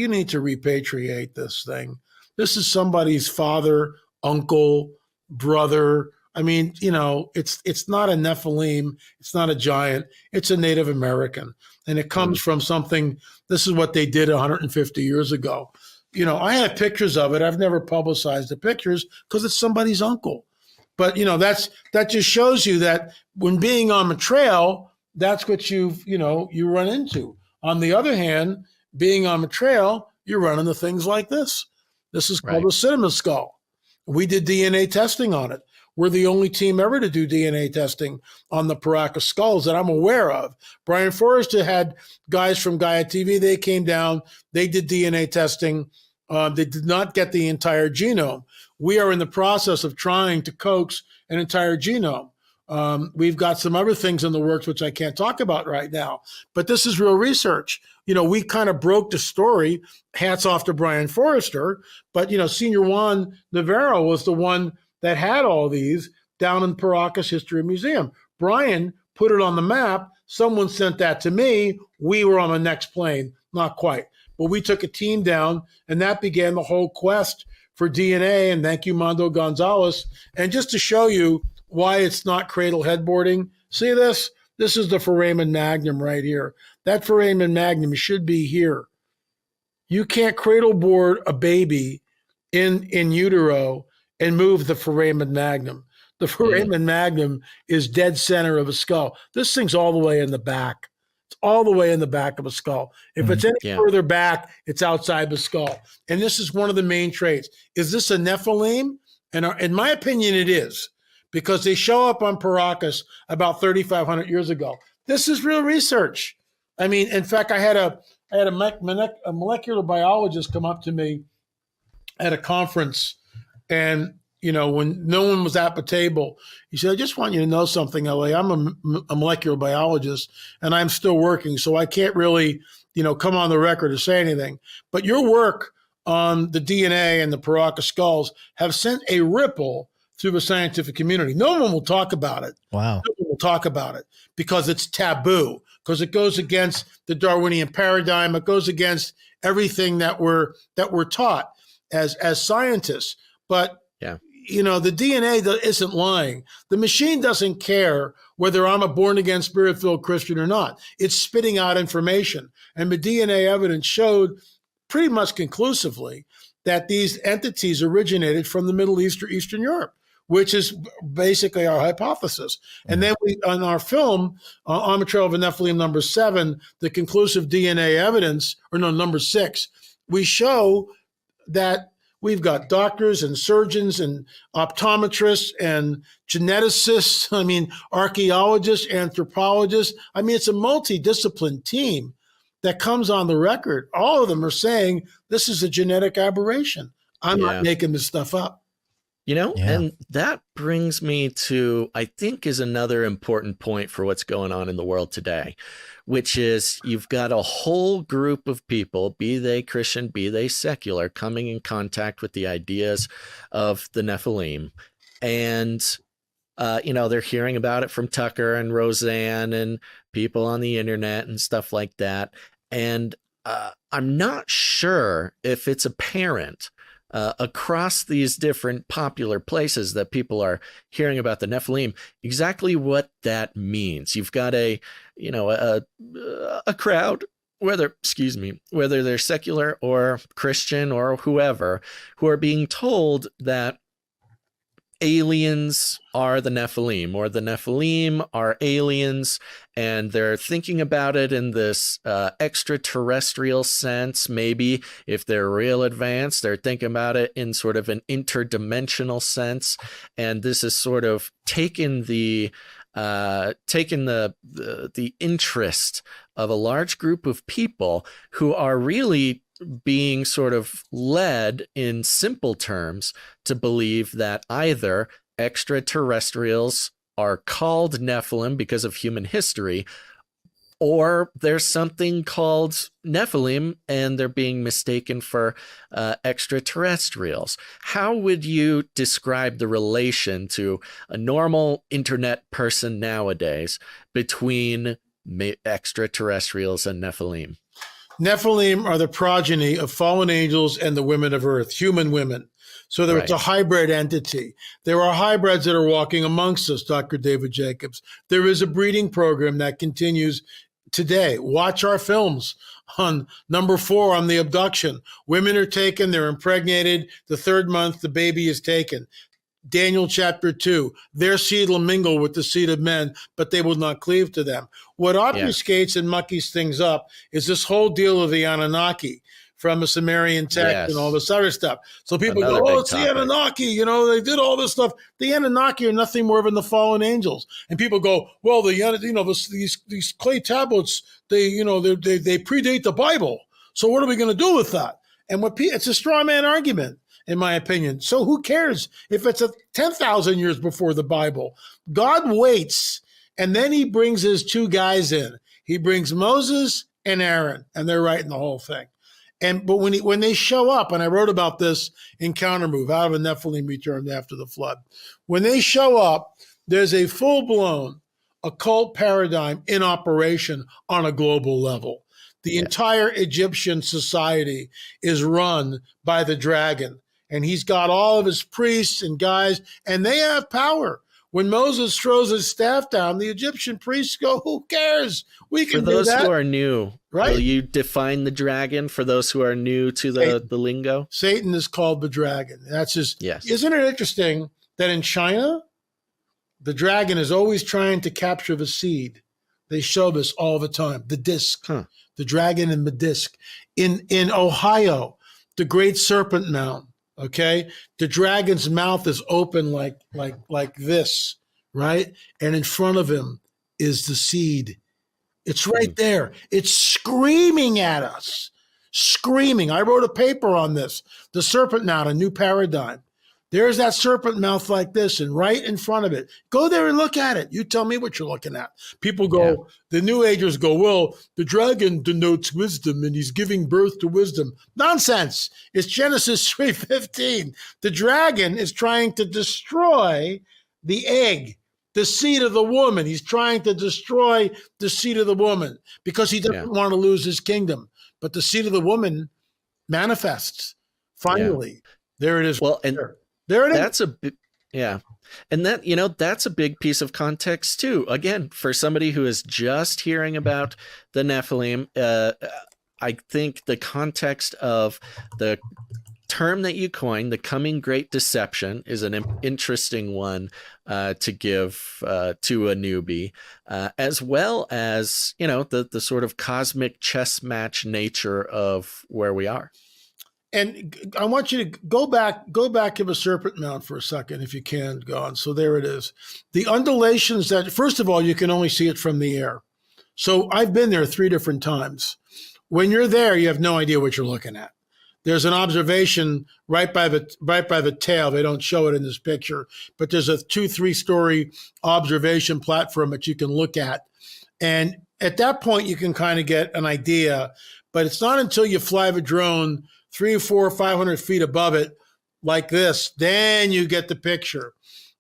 need to repatriate this thing. This is somebody's father, uncle, brother. I mean, it's not a Nephilim. It's not a giant. It's a Native American. And it comes from something. This is what they did 150 years ago. I have pictures of it. I've never publicized the pictures because it's somebody's uncle. But, that just shows you that when being on the trail, that's what you run into. On the other hand, being on the trail, you run into things like this. This is called a cinnamon skull. We did DNA testing on it. We're the only team ever to do DNA testing on the Paracas skulls that I'm aware of. Brian Forrester had guys from Gaia TV. They came down. They did DNA testing. They did not get the entire genome. We are in the process of trying to coax an entire genome. We've got some other things in the works, which I can't talk about right now, but this is real research. We kind of broke the story, hats off to Brian Forrester, but, Senior Juan Navarro was the one that had all these down in Paracas History Museum. Brian put it on the map. Someone sent that to me. We were on the next plane, not quite, but we took a team down, and that began the whole quest for DNA. And thank you, Mondo Gonzalez. And just to show you why it's not cradle headboarding. See this? This is the foramen magnum right here. That foramen magnum should be here. You can't cradle board a baby in utero and move the foramen magnum. The foramen magnum is dead center of a skull. This thing's all the way in the back. It's all the way in the back of a skull. If it's any further back, it's outside the skull. And this is one of the main traits. Is this a Nephilim? And in my opinion, it is, because they show up on Paracas about 3,500 years ago. This is real research. I mean, in fact, I had a molecular biologist come up to me at a conference, and when no one was at the table, he said, I just want you to know something, L.A. I'm a molecular biologist, and I'm still working, so I can't really, come on the record or say anything. But your work on the DNA and the Paraka skulls have sent a ripple through the scientific community. No one will talk about it. Wow. No one will talk about it because it's taboo, because it goes against the Darwinian paradigm. It goes against everything that we're taught as scientists. But you know, the DNA isn't lying. The machine doesn't care whether I'm a born-again, spirit-filled Christian or not. It's spitting out information. And the DNA evidence showed pretty much conclusively that these entities originated from the Middle East or Eastern Europe, which is basically our hypothesis. And then on our film, On the Trail of the Nephilim, number 7, the conclusive DNA evidence, or no, number 6, we show that we've got doctors and surgeons and optometrists and geneticists, I mean, archaeologists, anthropologists. I mean, it's a multidisciplined team that comes on the record. All of them are saying this is a genetic aberration. I'm not making this stuff up. You know, and that brings me to, I think, is another important point for what's going on in the world today, which is you've got a whole group of people, be they Christian, be they secular, coming in contact with the ideas of the Nephilim. And, you know, they're hearing about it from Tucker and Roseanne and people on the internet and stuff like that. And I'm not sure if it's apparent across these different popular places that people are hearing about the Nephilim, exactly what that means. You've got a crowd, whether they're secular or Christian or whoever, who are being told that aliens are the Nephilim, or the Nephilim are aliens, and they're thinking about it in this extraterrestrial sense. Maybe if they're real advanced, they're thinking about it in sort of an interdimensional sense, and this is sort of taken the interest of a large group of people who are really being sort of led in simple terms to believe that either extraterrestrials are called Nephilim because of human history, or there's something called Nephilim and they're being mistaken for extraterrestrials. How would you describe the relation to a normal internet person nowadays between extraterrestrials and Nephilim? Nephilim are the progeny of fallen angels and the women of earth, human women. So there's a hybrid entity. There are hybrids that are walking amongst us, Dr. David Jacobs. There is a breeding program that continues today. Watch our films on number 4 on the abduction. Women are taken, they're impregnated. The 3rd month, the baby is taken. Daniel chapter 2, their seed will mingle with the seed of men, but they will not cleave to them. What obfuscates and muckies things up is this whole deal of the Anunnaki from a Sumerian text and all this other stuff. So people go, oh, it's the Anunnaki, you know, they did all this stuff. The Anunnaki are nothing more than the fallen angels. And people go, well, these clay tablets, they predate the Bible. So what are we going to do with that? And it's a straw man argument, in my opinion. So who cares if it's 10,000 years before the Bible? God waits, and then he brings his 2 guys in. He brings Moses and Aaron, and they're writing the whole thing. But when they show up, and I wrote about this in Countermove, Out of a Nephilim Returned After the Flood. When they show up, there's a full-blown occult paradigm in operation on a global level. The entire Egyptian society is run by the dragon. And he's got all of his priests and guys, and they have power. When Moses throws his staff down, the Egyptian priests go, who cares? We can do that. For those who are new, will you define the dragon for those who are new to the lingo? Satan is called the dragon. That's just, Isn't it interesting that in China, the dragon is always trying to capture the seed? They show this all the time, the disc, the dragon and the disc. In Ohio, the Great Serpent Mound. Okay, the dragon's mouth is open like this, right? And in front of him is the seed. It's right there. It's screaming at us, screaming. I wrote a paper on this, the serpent mound, a new paradigm. There's that serpent mouth like this, and right in front of it. Go there and look at it. You tell me what you're looking at. People go, the New Agers go, well, the dragon denotes wisdom, and he's giving birth to wisdom. Nonsense. It's Genesis 3:15. The dragon is trying to destroy the egg, the seed of the woman. He's trying to destroy the seed of the woman because he doesn't want to lose his kingdom. But the seed of the woman manifests. Finally, there it is. Well, and there it is. That's and that, you know, that's a big piece of context too. Again, for somebody who is just hearing about the Nephilim, I think the context of the term that you coined, the coming great deception, is an interesting one to give to a newbie, as well as, you know, the sort of cosmic chess match nature of where we are. And I want you to go back to the serpent mount for a second, if you can, Gonz. So there it is. The undulations that, first of all, you can only see it from the air. So I've been there 3 different times. When you're there, you have no idea what you're looking at. There's an observation right by the tail. They don't show it in this picture, but there's a 2-3 story observation platform that you can look at. And at that point, you can kind of get an idea, but it's not until you fly the drone 300, 400, 500 feet above it like this, then you get the picture.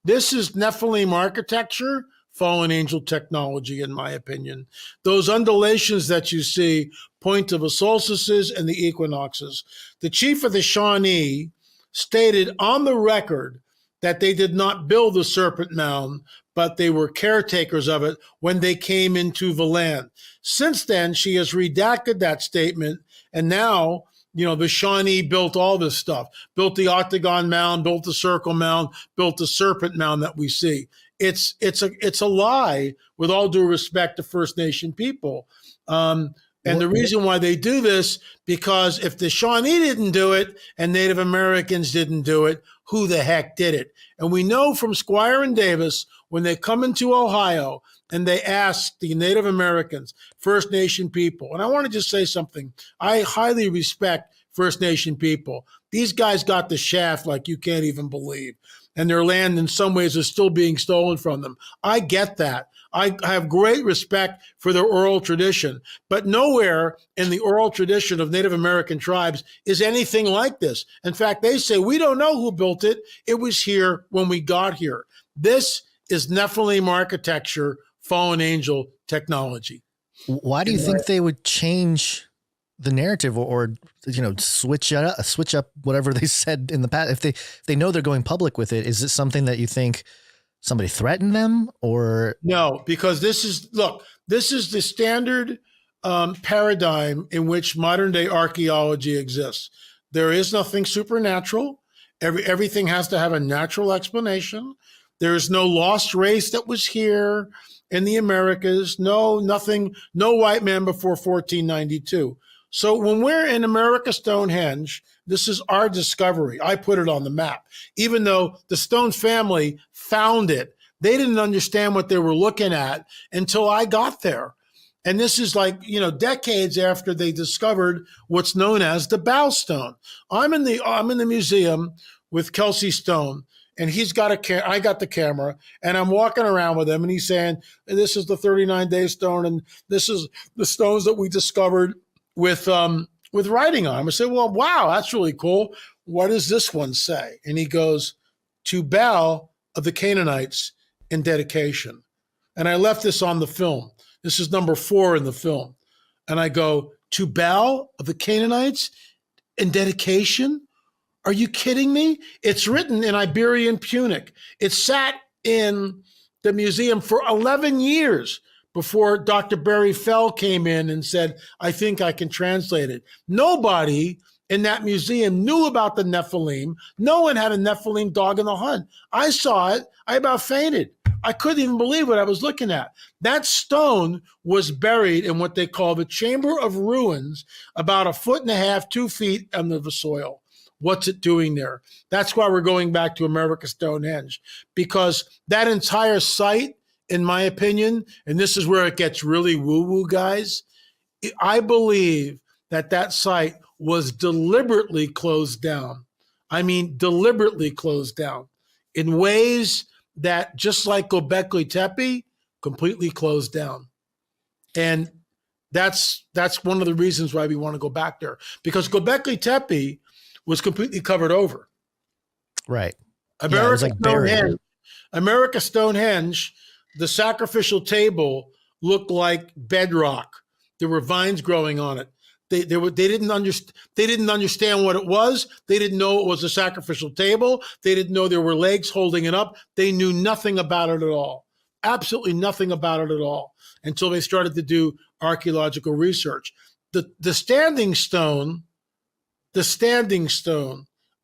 This is Nephilim architecture, fallen angel technology, in my opinion. Those undulations that you see point to the solstices and the equinoxes. The chief of the Shawnee stated on the record that they did not build the serpent mound, but they were caretakers of it when they came into the land. Since then, she has redacted that statement, and now, you know, the Shawnee built all this stuff, built the octagon mound, built the circle mound, built the serpent mound that we see. It's a lie, with all due respect to First Nation people. And the reason why they do this, because if the Shawnee didn't do it and Native Americans didn't do it, who the heck did it? And we know from Squire and Davis, when they come into Ohio and they ask the Native Americans, First Nation people, and I want to just say something. I highly respect First Nation people. These guys got the shaft like you can't even believe. And their land in some ways is still being stolen from them. I get that. I have great respect for their oral tradition, but nowhere in the oral tradition of Native American tribes is anything like this. In fact, they say, we don't know who built it. It was here when we got here. This is Nephilim architecture, fallen angel technology. Why do you think they would change the narrative or you know, switch up whatever they said in the past? If they know they're going public with it, is it something that you think somebody threatened them, or? No, because this is the standard paradigm in which modern day archaeology exists. There is nothing supernatural. Everything has to have a natural explanation. There is no lost race that was here in the Americas. No, nothing, no white man before 1492. So when we're in America Stonehenge, this is our discovery. I put it on the map. Even though the Stone family found it, they didn't understand what they were looking at until I got there. And this is like, you know, decades after they discovered what's known as the Bow Stone. I'm in the museum with Kelsey Stone, and he's got I got the camera, and I'm walking around with him, and he's saying, this is the 39-day stone, and this is the stones that we discovered with writing on them. I said, well, wow, that's really cool. What does this one say? And he goes, to Baal of the Canaanites in dedication. And I left this on the film. This is number 4 in the film. And I go, to Baal of the Canaanites in dedication? Are you kidding me? It's written in Iberian Punic. It sat in the museum for 11 years before Dr. Barry Fell came in and said, I think I can translate it. Nobody in that museum knew about the Nephilim. No one had a Nephilim dog in the hunt. I saw it. I about fainted. I couldn't even believe what I was looking at. That stone was buried in what they call the Chamber of Ruins, about 1.5 feet, 2 feet under the soil. What's it doing there? That's why we're going back to America Stonehenge, because that entire site, in my opinion, and this is where it gets really woo-woo, guys, I believe that site was deliberately closed down. I mean, deliberately closed down in ways that, just like Göbekli Tepe, completely closed down. And that's one of the reasons why we want to go back there, because Göbekli Tepe was completely covered over. Right. America Stonehenge, the sacrificial table looked like bedrock. There were vines growing on it. They didn't understand what it was. They didn't know it was a sacrificial table. They didn't know there were legs holding it up. They knew nothing about it at all. Absolutely nothing about it at all until they started to do archaeological research. The standing stone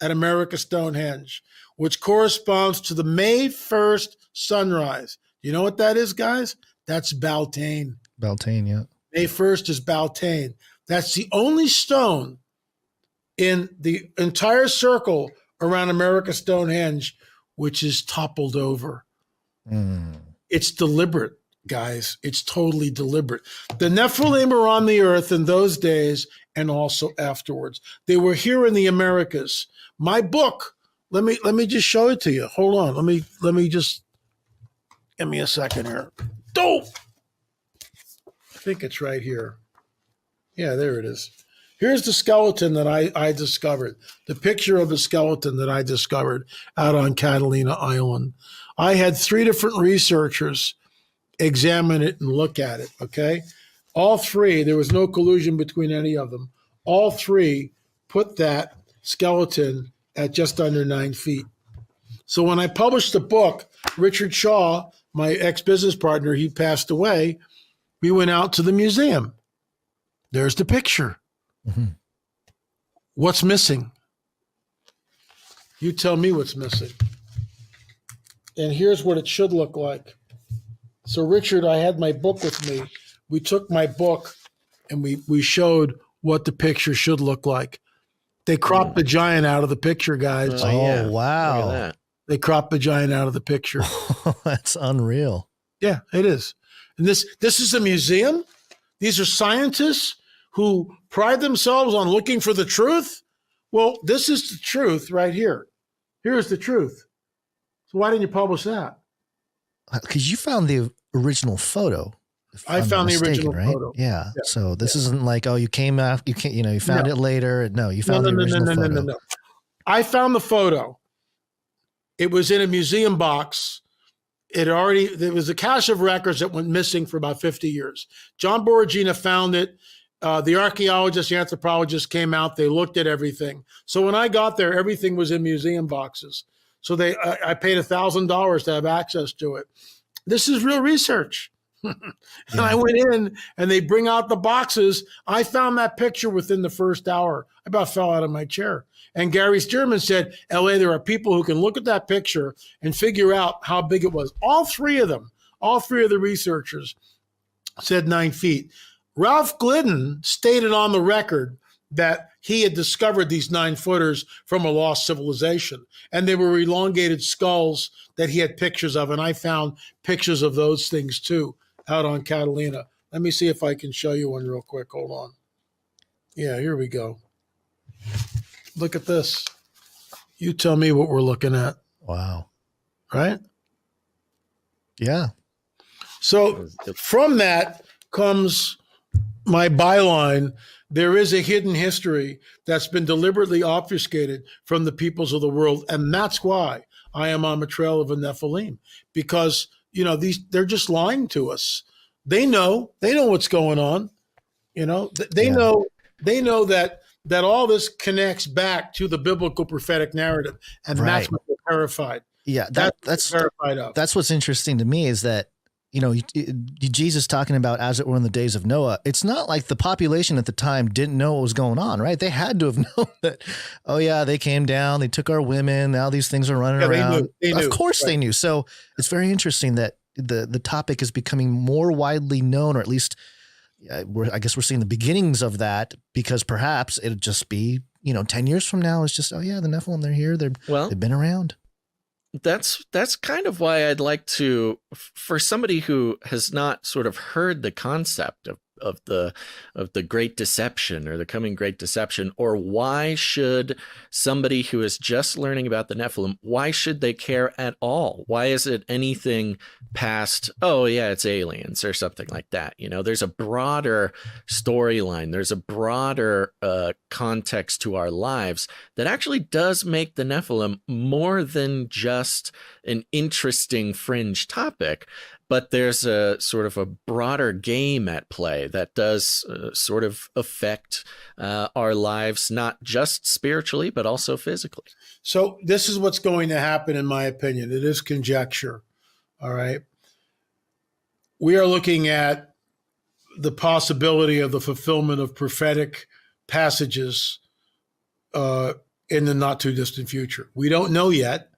at America Stonehenge, which corresponds to the May 1st sunrise. You know what that is, guys? That's Beltane. Beltane, yeah. May 1st is Beltane. That's the only stone in the entire circle around America Stonehenge which is toppled over. It's deliberate, guys. It's totally deliberate. The Nephilim were on the earth in those days and also afterwards. They were here in the Americas. My book, let me just show it to you. Hold on. Let me just give me a second here. Dope. I think it's right here. Yeah, there it is. Here's the skeleton that I discovered, the picture of the skeleton that I discovered out on Catalina Island. I had 3 different researchers examine it and look at it, okay? All 3, there was no collusion between any of them. All 3 put that skeleton at just under 9 feet. So when I published the book, Richard Shaw, my ex-business partner, he passed away, we went out to the museum. There's the picture. Mm-hmm. What's missing? You tell me what's missing. And here's what it should look like. So Richard, I had my book with me. We took my book and we showed what the picture should look like. They cropped the giant out of the picture, guys. Oh, yeah. Wow. Look at that. They cropped the giant out of the picture. That's unreal. Yeah, it is. And this is a museum. These are scientists who pride themselves on looking for the truth. Well, this is the truth right here. Here's the truth. So why didn't you publish that? Because you found the original photo. I found the original photo. Yeah. So this isn't like, oh, you came after, you found it later. No, you found the original photo. No. I found the photo. It was in a museum box. There was a cache of records that went missing for about 50 years. John Boragina found it. The archaeologist, the anthropologist came out. They looked at everything. So when I got there, everything was in museum boxes. So I paid $1,000 to have access to it. This is real research. And I went in and they bring out the boxes. I found that picture within the first hour. I about fell out of my chair. And Gary Stearman said, LA, there are people who can look at that picture and figure out how big it was. All 3 of them, all 3 of the researchers said 9 feet. Ralph Glidden stated on the record that he had discovered these 9-footers from a lost civilization. And they were elongated skulls that he had pictures of. And I found pictures of those things too out on Catalina. Let me see if I can show you one real quick. Hold on. Yeah, here we go. Look at this. You tell me what we're looking at. Wow. Right? Yeah. So from that comes my byline. There is a hidden history that's been deliberately obfuscated from the peoples of the world. And that's why I am on the trail of a Nephilim, because, they're just lying to us. They know what's going on. They know that all this connects back to the biblical prophetic narrative. And that's what they're terrified. Yeah. That's terrified of. That's what's interesting to me is that, Jesus talking about as it were in the days of Noah, it's not like the population at the time didn't know what was going on, right? They had to have known that, oh yeah, they came down, they took our women, now these things are running around. They knew. Of course they knew. So it's very interesting that the topic is becoming more widely known, or at least I guess we're seeing the beginnings of that, because perhaps it'll just be, 10 years from now, it's just, oh yeah, the Nephilim, they're here. They've been around. That's kind of why I'd like to, for somebody who has not sort of heard the concept of the Great Deception or the coming Great Deception? Or why should somebody who is just learning about the Nephilim, why should they care at all? Why is it anything past, oh yeah, it's aliens or something like that? You know, there's a broader storyline, there's a broader context to our lives that actually does make the Nephilim more than just an interesting fringe topic. But there's a sort of a broader game at play that does sort of affect our lives, not just spiritually, but also physically. So this is what's going to happen, in my opinion. It is conjecture. All right. We are looking at the possibility of the fulfillment of prophetic passages in the not too distant future. We don't know yet,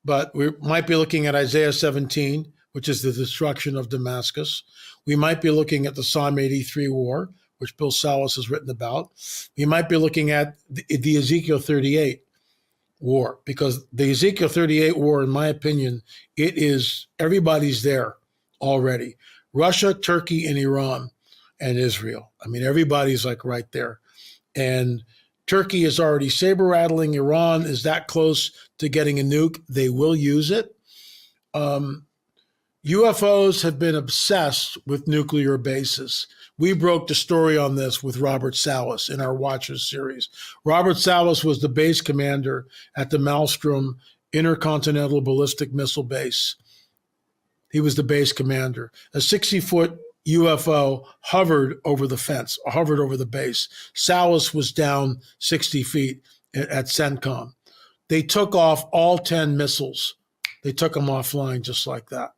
but we might be looking at Isaiah 17, which is the destruction of Damascus. We might be looking at the Psalm 83 war, which Bill Salas has written about. We might be looking at the Ezekiel 38 war, because the Ezekiel 38 war, in my opinion, it is, everybody's there already. Russia, Turkey, and Iran, and Israel. I mean, everybody's like right there. And Turkey is already saber rattling. Iran is that close to getting a nuke. They will use it. UFOs have been obsessed with nuclear bases. We broke the story on this with Robert Salas in our Watchers series. Robert Salas was the base commander at the Maelstrom Intercontinental Ballistic Missile Base. He was the base commander. A 60-foot UFO hovered over the fence, hovered over the base. Salas was down 60 feet at CENTCOM. They took off all 10 missiles. They took them offline just like that,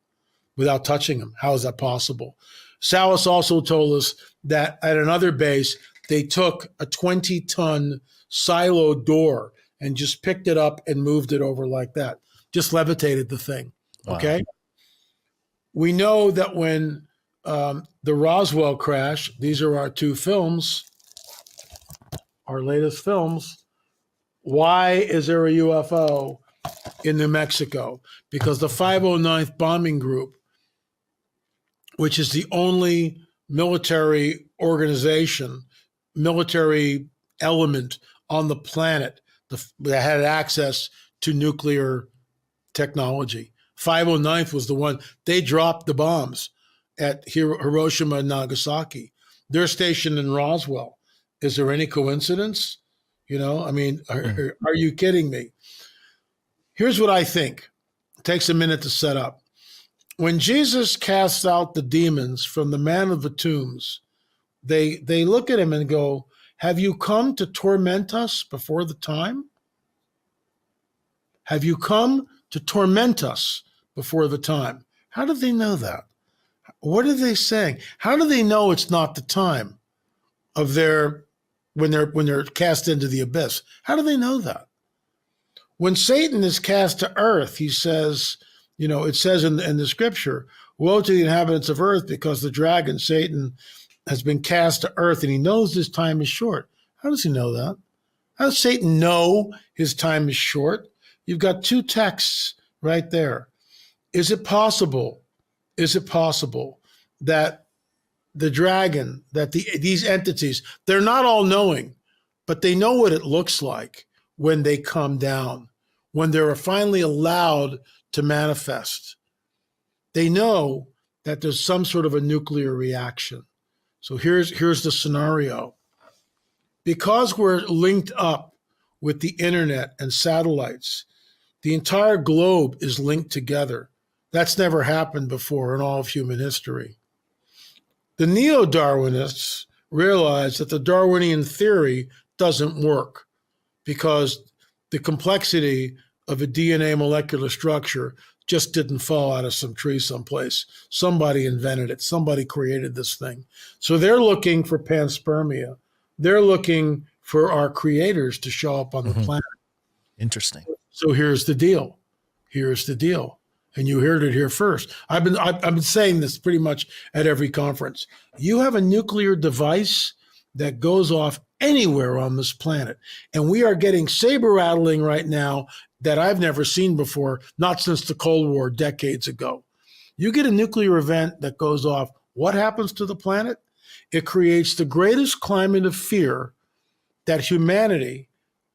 without touching them. How is that possible? Salas also told us that at another base, they took a 20-ton silo door and just picked it up and moved it over like that. Just levitated the thing, okay? Wow. We know that when the Roswell crash, these are our two films, our latest films. Why is there a UFO in New Mexico? Because the 509th Bombing Group, which is the only military organization, military element on the planet that had access to nuclear technology. 509th was the one. They dropped the bombs at Hiroshima and Nagasaki. They're stationed in Roswell. Is there any coincidence? You know, I mean, are you kidding me? Here's what I think. It takes a minute to set up. When Jesus casts out the demons from the man of the tombs, they look at him and go, have you come to torment us before the time? Have you come to torment us before the time? How do they know that? What are they saying? How do they know it's not the time of when they're cast into the abyss? How do they know that? When Satan is cast to earth, he says, you know, it says in the scripture, woe to the inhabitants of earth, because the dragon, Satan, has been cast to earth, and he knows his time is short. How does he know that? How does Satan know his time is short? You've got two texts right there. Is it possible that the dragon, that these entities, they're not all knowing, but they know what it looks like when they come down, when they're finally allowed to manifest? They know that there's some sort of a nuclear reaction. So here's the scenario. Because we're linked up with the internet and satellites, the entire globe is linked together. That's never happened before in all of human history. The neo-Darwinists realize that the Darwinian theory doesn't work because the complexity of a DNA molecular structure just didn't fall out of some tree someplace. Somebody invented it. Somebody created this thing. So they're looking for panspermia. They're looking for our creators to show up on the planet. Interesting. So here's the deal. Here's the deal. And you heard it here first. I've been saying this pretty much at every conference. You have a nuclear device that goes off anywhere on this planet. And we are getting saber rattling right now that I've never seen before, not since the Cold War decades ago. You get a nuclear event that goes off, what happens to the planet? it creates the greatest climate of fear that humanity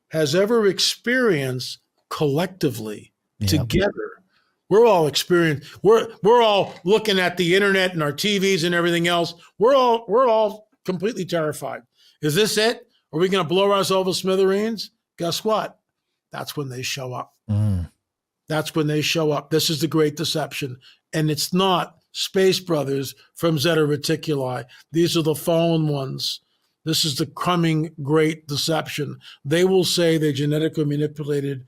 has ever experienced collectively together. We're all we're all looking at the internet and our TVs and everything else. We're all completely terrified. Is this it? Are we going to blow ourselves to smithereens? Guess what? That's when they show up. That's when they show up. This is the great deception. And it's not space brothers from Zeta Reticuli. These are the fallen ones. This is the coming great deception. They will say they genetically manipulated.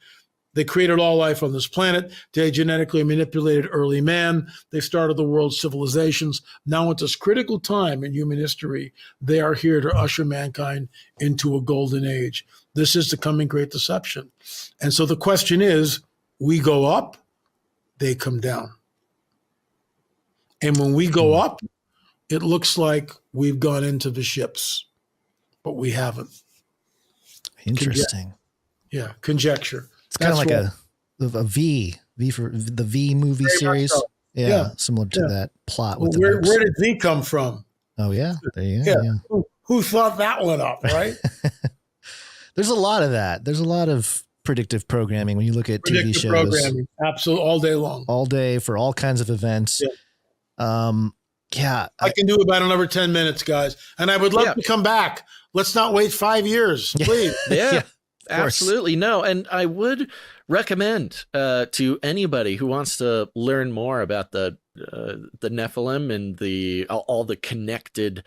They created all life on this planet. They genetically manipulated early man. They started the world's civilizations. Now at this critical time in human history, they are here to usher mankind into a golden age. This is the coming great deception. And so the question is, we go up, they come down. And when we go up, it looks like we've gone into the ships, but we haven't. Interesting. Conjecture. It's kind of like a V for the V movie series. So. Yeah, similar to that plot. With where did V come from? Oh, yeah. There you go. Yeah. Who thought that one up, right? There's a lot of that. There's a lot of predictive programming when you look at TV shows. Programming. Absolutely, all day long. All day for all kinds of events. Yeah. I can do about another 10 minutes, guys. And I would love to come back. Let's not wait 5 years, please. Yeah. Absolutely. No. And I would recommend to anybody who wants to learn more about the Nephilim and all the connected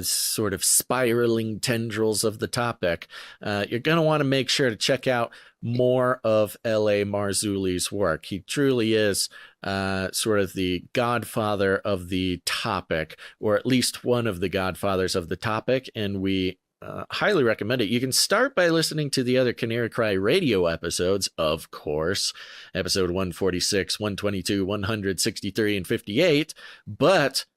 sort of spiraling tendrils of the topic, you're going to want to make sure to check out more of L.A. Marzulli's work. He truly is sort of the godfather of the topic, or at least one of the godfathers of the topic, and we highly recommend it. You can start by listening to the other Canary Cry radio episodes, of course, episode 146, 122, 163, and 58, but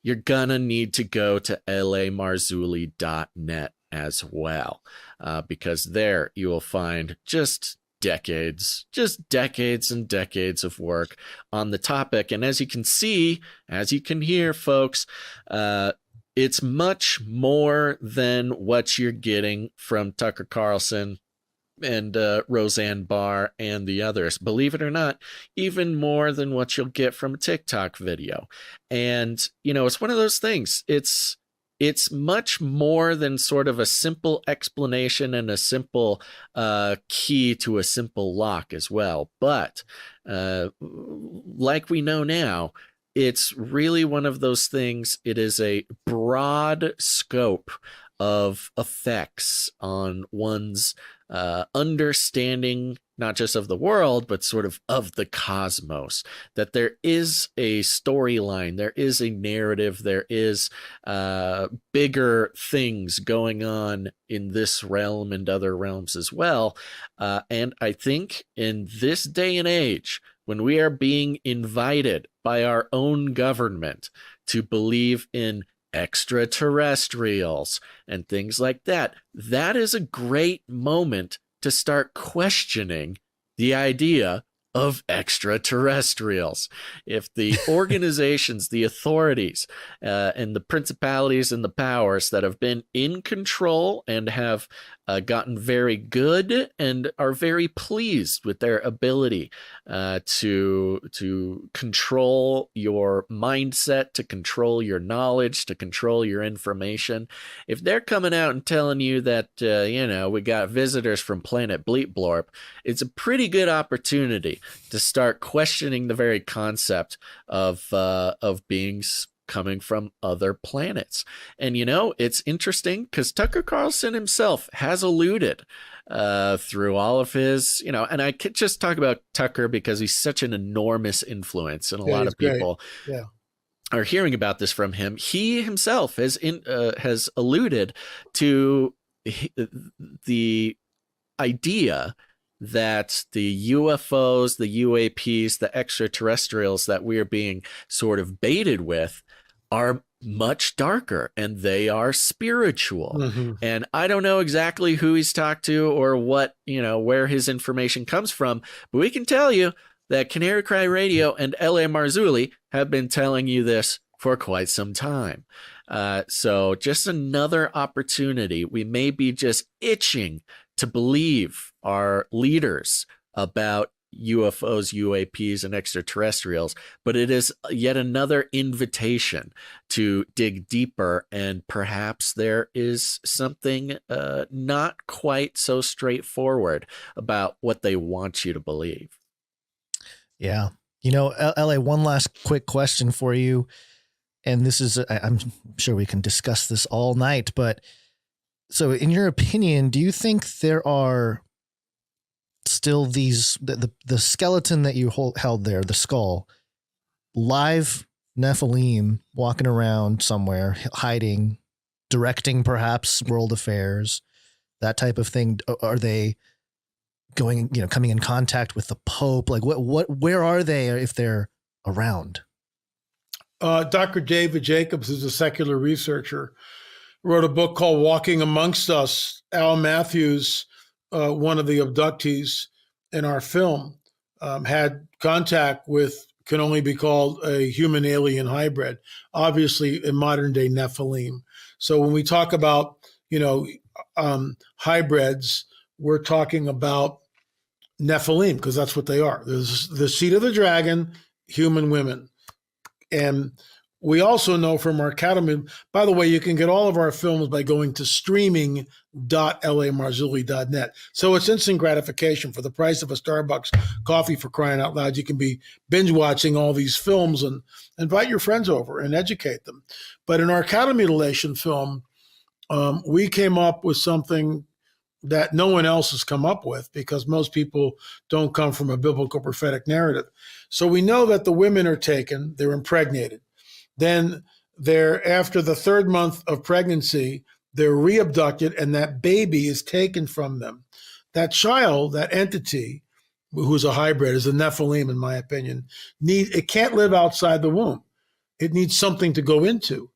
you're gonna need to go to lamarzulli.net as well, because there you will find just decades and decades of work on the topic. And as you can see, as you can hear, folks, it's much more than what you're getting from Tucker Carlson and Roseanne Barr and the others. Believe it or not, even more than what you'll get from a TikTok video. And, it's one of those things. It's much more than sort of a simple explanation and a simple key to a simple lock as well. But like we know now, it's really one of those things. It is a broad scope of effects on one's understanding, not just of the world, but sort of the cosmos, that there is a storyline, there is a narrative, there is bigger things going on in this realm and other realms as well. And I think in this day and age, when we are being invited by our own government to believe in extraterrestrials and things like that, that is a great moment to start questioning the idea of extraterrestrials. If the organizations, the authorities, and the principalities and the powers that have been in control and have gotten very good and are very pleased with their ability to control your mindset, to control your knowledge, to control your information, if they're coming out and telling you that, we got visitors from planet Bleep Blorp, it's a pretty good opportunity to start questioning the very concept of beings coming from other planets. And it's interesting because Tucker Carlson himself has alluded through all of his, and I could just talk about Tucker because he's such an enormous influence, and a lot of people are hearing about this from him. He himself has alluded to the idea that the UFOs, the UAPs, the extraterrestrials that we are being sort of baited with are much darker, and they are spiritual. Mm-hmm. And I don't know exactly who he's talked to or what, where his information comes from, but we can tell you that Canary Cry Radio and L.A. Marzulli have been telling you this for quite some time. So just another opportunity. We may be just itching to believe our leaders about UFOs, UAPs, and extraterrestrials, but it is yet another invitation to dig deeper, and perhaps there is something not quite so straightforward about what they want you to believe. Yeah. You know, LA, one last quick question for you. And this is, I'm sure we can discuss this all night, but so in your opinion, do you think there are still these, the skeleton that you held there, the skull, live Nephilim walking around somewhere, hiding, directing perhaps world affairs, that type of thing? Are they going, coming in contact with the Pope? Like where are they if they're around? Dr. David Jacobs is a secular researcher, wrote a book called Walking Amongst Us. Al Matthews, one of the abductees in our film, had contact with, can only be called a human alien hybrid, obviously in modern day Nephilim. So when we talk about, hybrids, we're talking about Nephilim, because that's what they are. There's the seed of the dragon, human women. And we also know from our catalog, by the way, you can get all of our films by going to streaming.lamarzulli.net. So it's instant gratification for the price of a Starbucks coffee, for crying out loud. You can be binge watching all these films and invite your friends over and educate them. But in our cattle mutilation film, we came up with something that no one else has come up with, because most people don't come from a biblical prophetic narrative. So we know that the women are taken, they're impregnated. Then after the 3rd month of pregnancy, they're re-abducted, and that baby is taken from them. That child, that entity, who's a hybrid, is a Nephilim, in my opinion. It can't live outside the womb. It needs something to go into.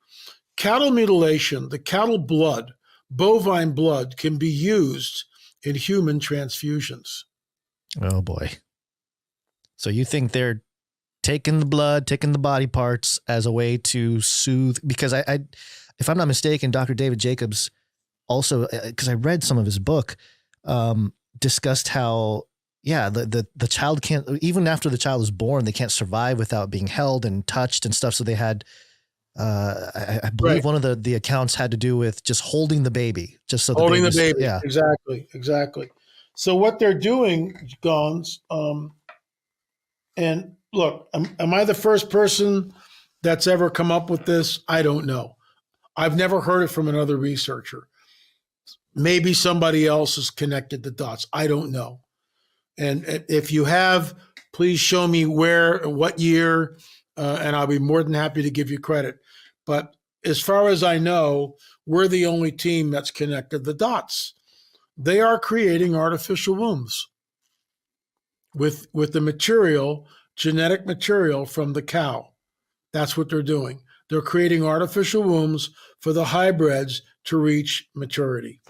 Cattle mutilation, the cattle blood, bovine blood, can be used in human transfusions. Oh boy. So you think they're taking the blood, taking the body parts as a way to soothe? Because I if I'm not mistaken, Dr. David Jacobs also, because I read some of his book, discussed how, the child can't, even after the child is born, they can't survive without being held and touched and stuff. So they had, I believe one of the accounts had to do with just holding the baby, just so holding the baby. Yeah, exactly. So what they're doing, Gonz, and look, am I the first person that's ever come up with this? I don't know. I've never heard it from another researcher. Maybe somebody else has connected the dots. I don't know. And if you have, please show me where, what year, and I'll be more than happy to give you credit. But as far as I know, we're the only team that's connected the dots. They are creating artificial wombs with the material, genetic material from the cow. That's what they're doing. They're creating artificial wombs for the hybrids to reach maturity.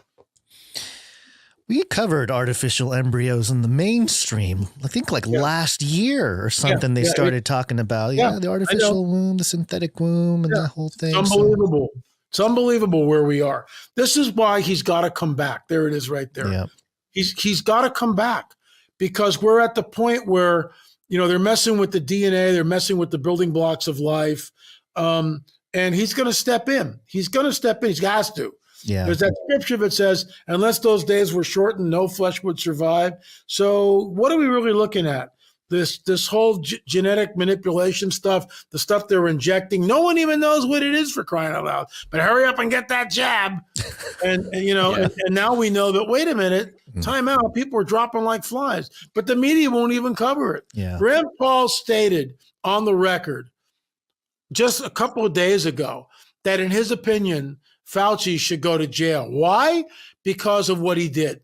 We covered artificial embryos in the mainstream, I think last year or something. They started talking about, the artificial womb, the synthetic womb, and that whole thing. It's unbelievable. It's unbelievable where we are. This is why he's got to come back. There it is right there. Yeah. He's got to come back, because we're at the point where, they're messing with the DNA, they're messing with the building blocks of life. And he's going to step in. He's going to step in. He has to. Yeah. There's that scripture that says, unless those days were shortened, no flesh would survive. So what are we really looking at? This whole genetic manipulation stuff, the stuff they're injecting. No one even knows what it is, for crying out loud. But hurry up and get that jab. And now we know that, wait a minute, time out. People are dropping like flies. But the media won't even cover it. Yeah. Rand Paul stated on the record just a couple of days ago that, in his opinion, Fauci should go to jail. Why? Because of what he did.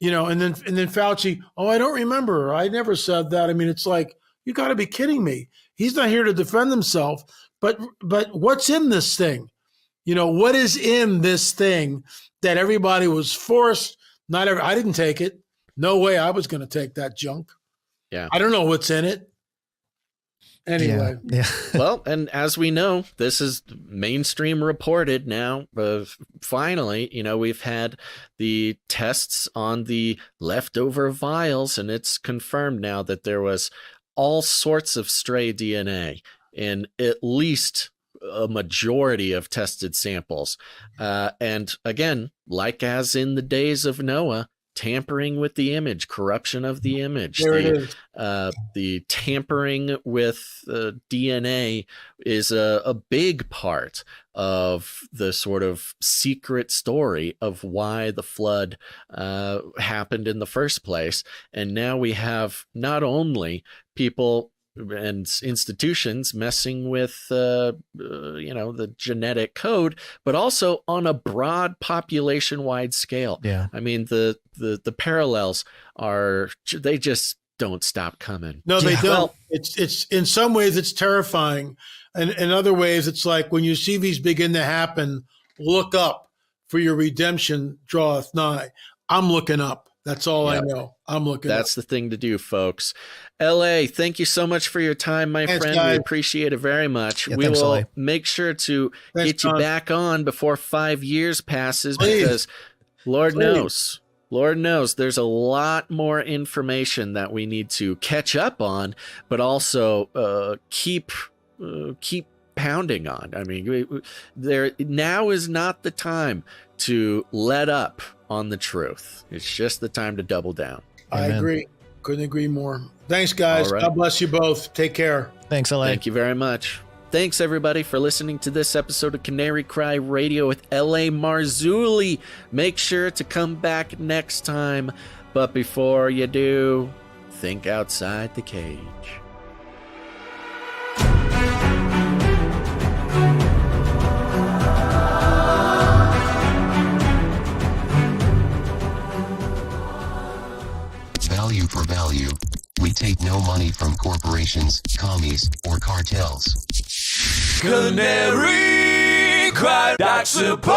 And then Fauci, I don't remember. I never said that. I mean, it's like, you got to be kidding me. He's not here to defend himself, but what's in this thing? What is in this thing that everybody was forced? I didn't take it. No way I was going to take that junk. Yeah. I don't know what's in it. Anyway. Yeah. Well, and as we know, this is mainstream reported now. Finally, we've had the tests on the leftover vials, and it's confirmed now that there was all sorts of stray DNA in at least a majority of tested samples. And again, like as in the days of Noah, tampering with the image, corruption of the image. There it is. The tampering with DNA is a big part of the sort of secret story of why the flood happened in the first place. And now we have not only people and institutions messing with the genetic code, but also on a broad population-wide scale. Yeah. I mean, the parallels they just don't stop coming. No, they Yeah. don't. Well, It's in some ways it's terrifying, and in other ways it's like when you see these begin to happen, look up, for your redemption draweth nigh. I'm looking up. That's all I know. I'm looking That's up. the thing to do, folks. LA, thank you so much for your time, my Thanks, friend. guys. We appreciate it very much. Yeah, we thanks, will LA. make sure to Thanks, get you John. back on before 5 years passes, Please. because Lord Please. knows there's a lot more information that we need to catch up on, but also keep pounding on. I mean, now is not the time to let up on the truth. It's just the time to double down. I Amen. agree. Couldn't agree more. Thanks, guys. All right. God bless you both. Take care. Thanks, LA. Thank you very much. Thanks, everybody, for listening to this episode of Canary Cry Radio with L.A. Marzulli. Make sure to come back next time. But before you do, think outside the cage. Value for value. We take no money from corporations, commies, or cartels. Canary cry, that's support.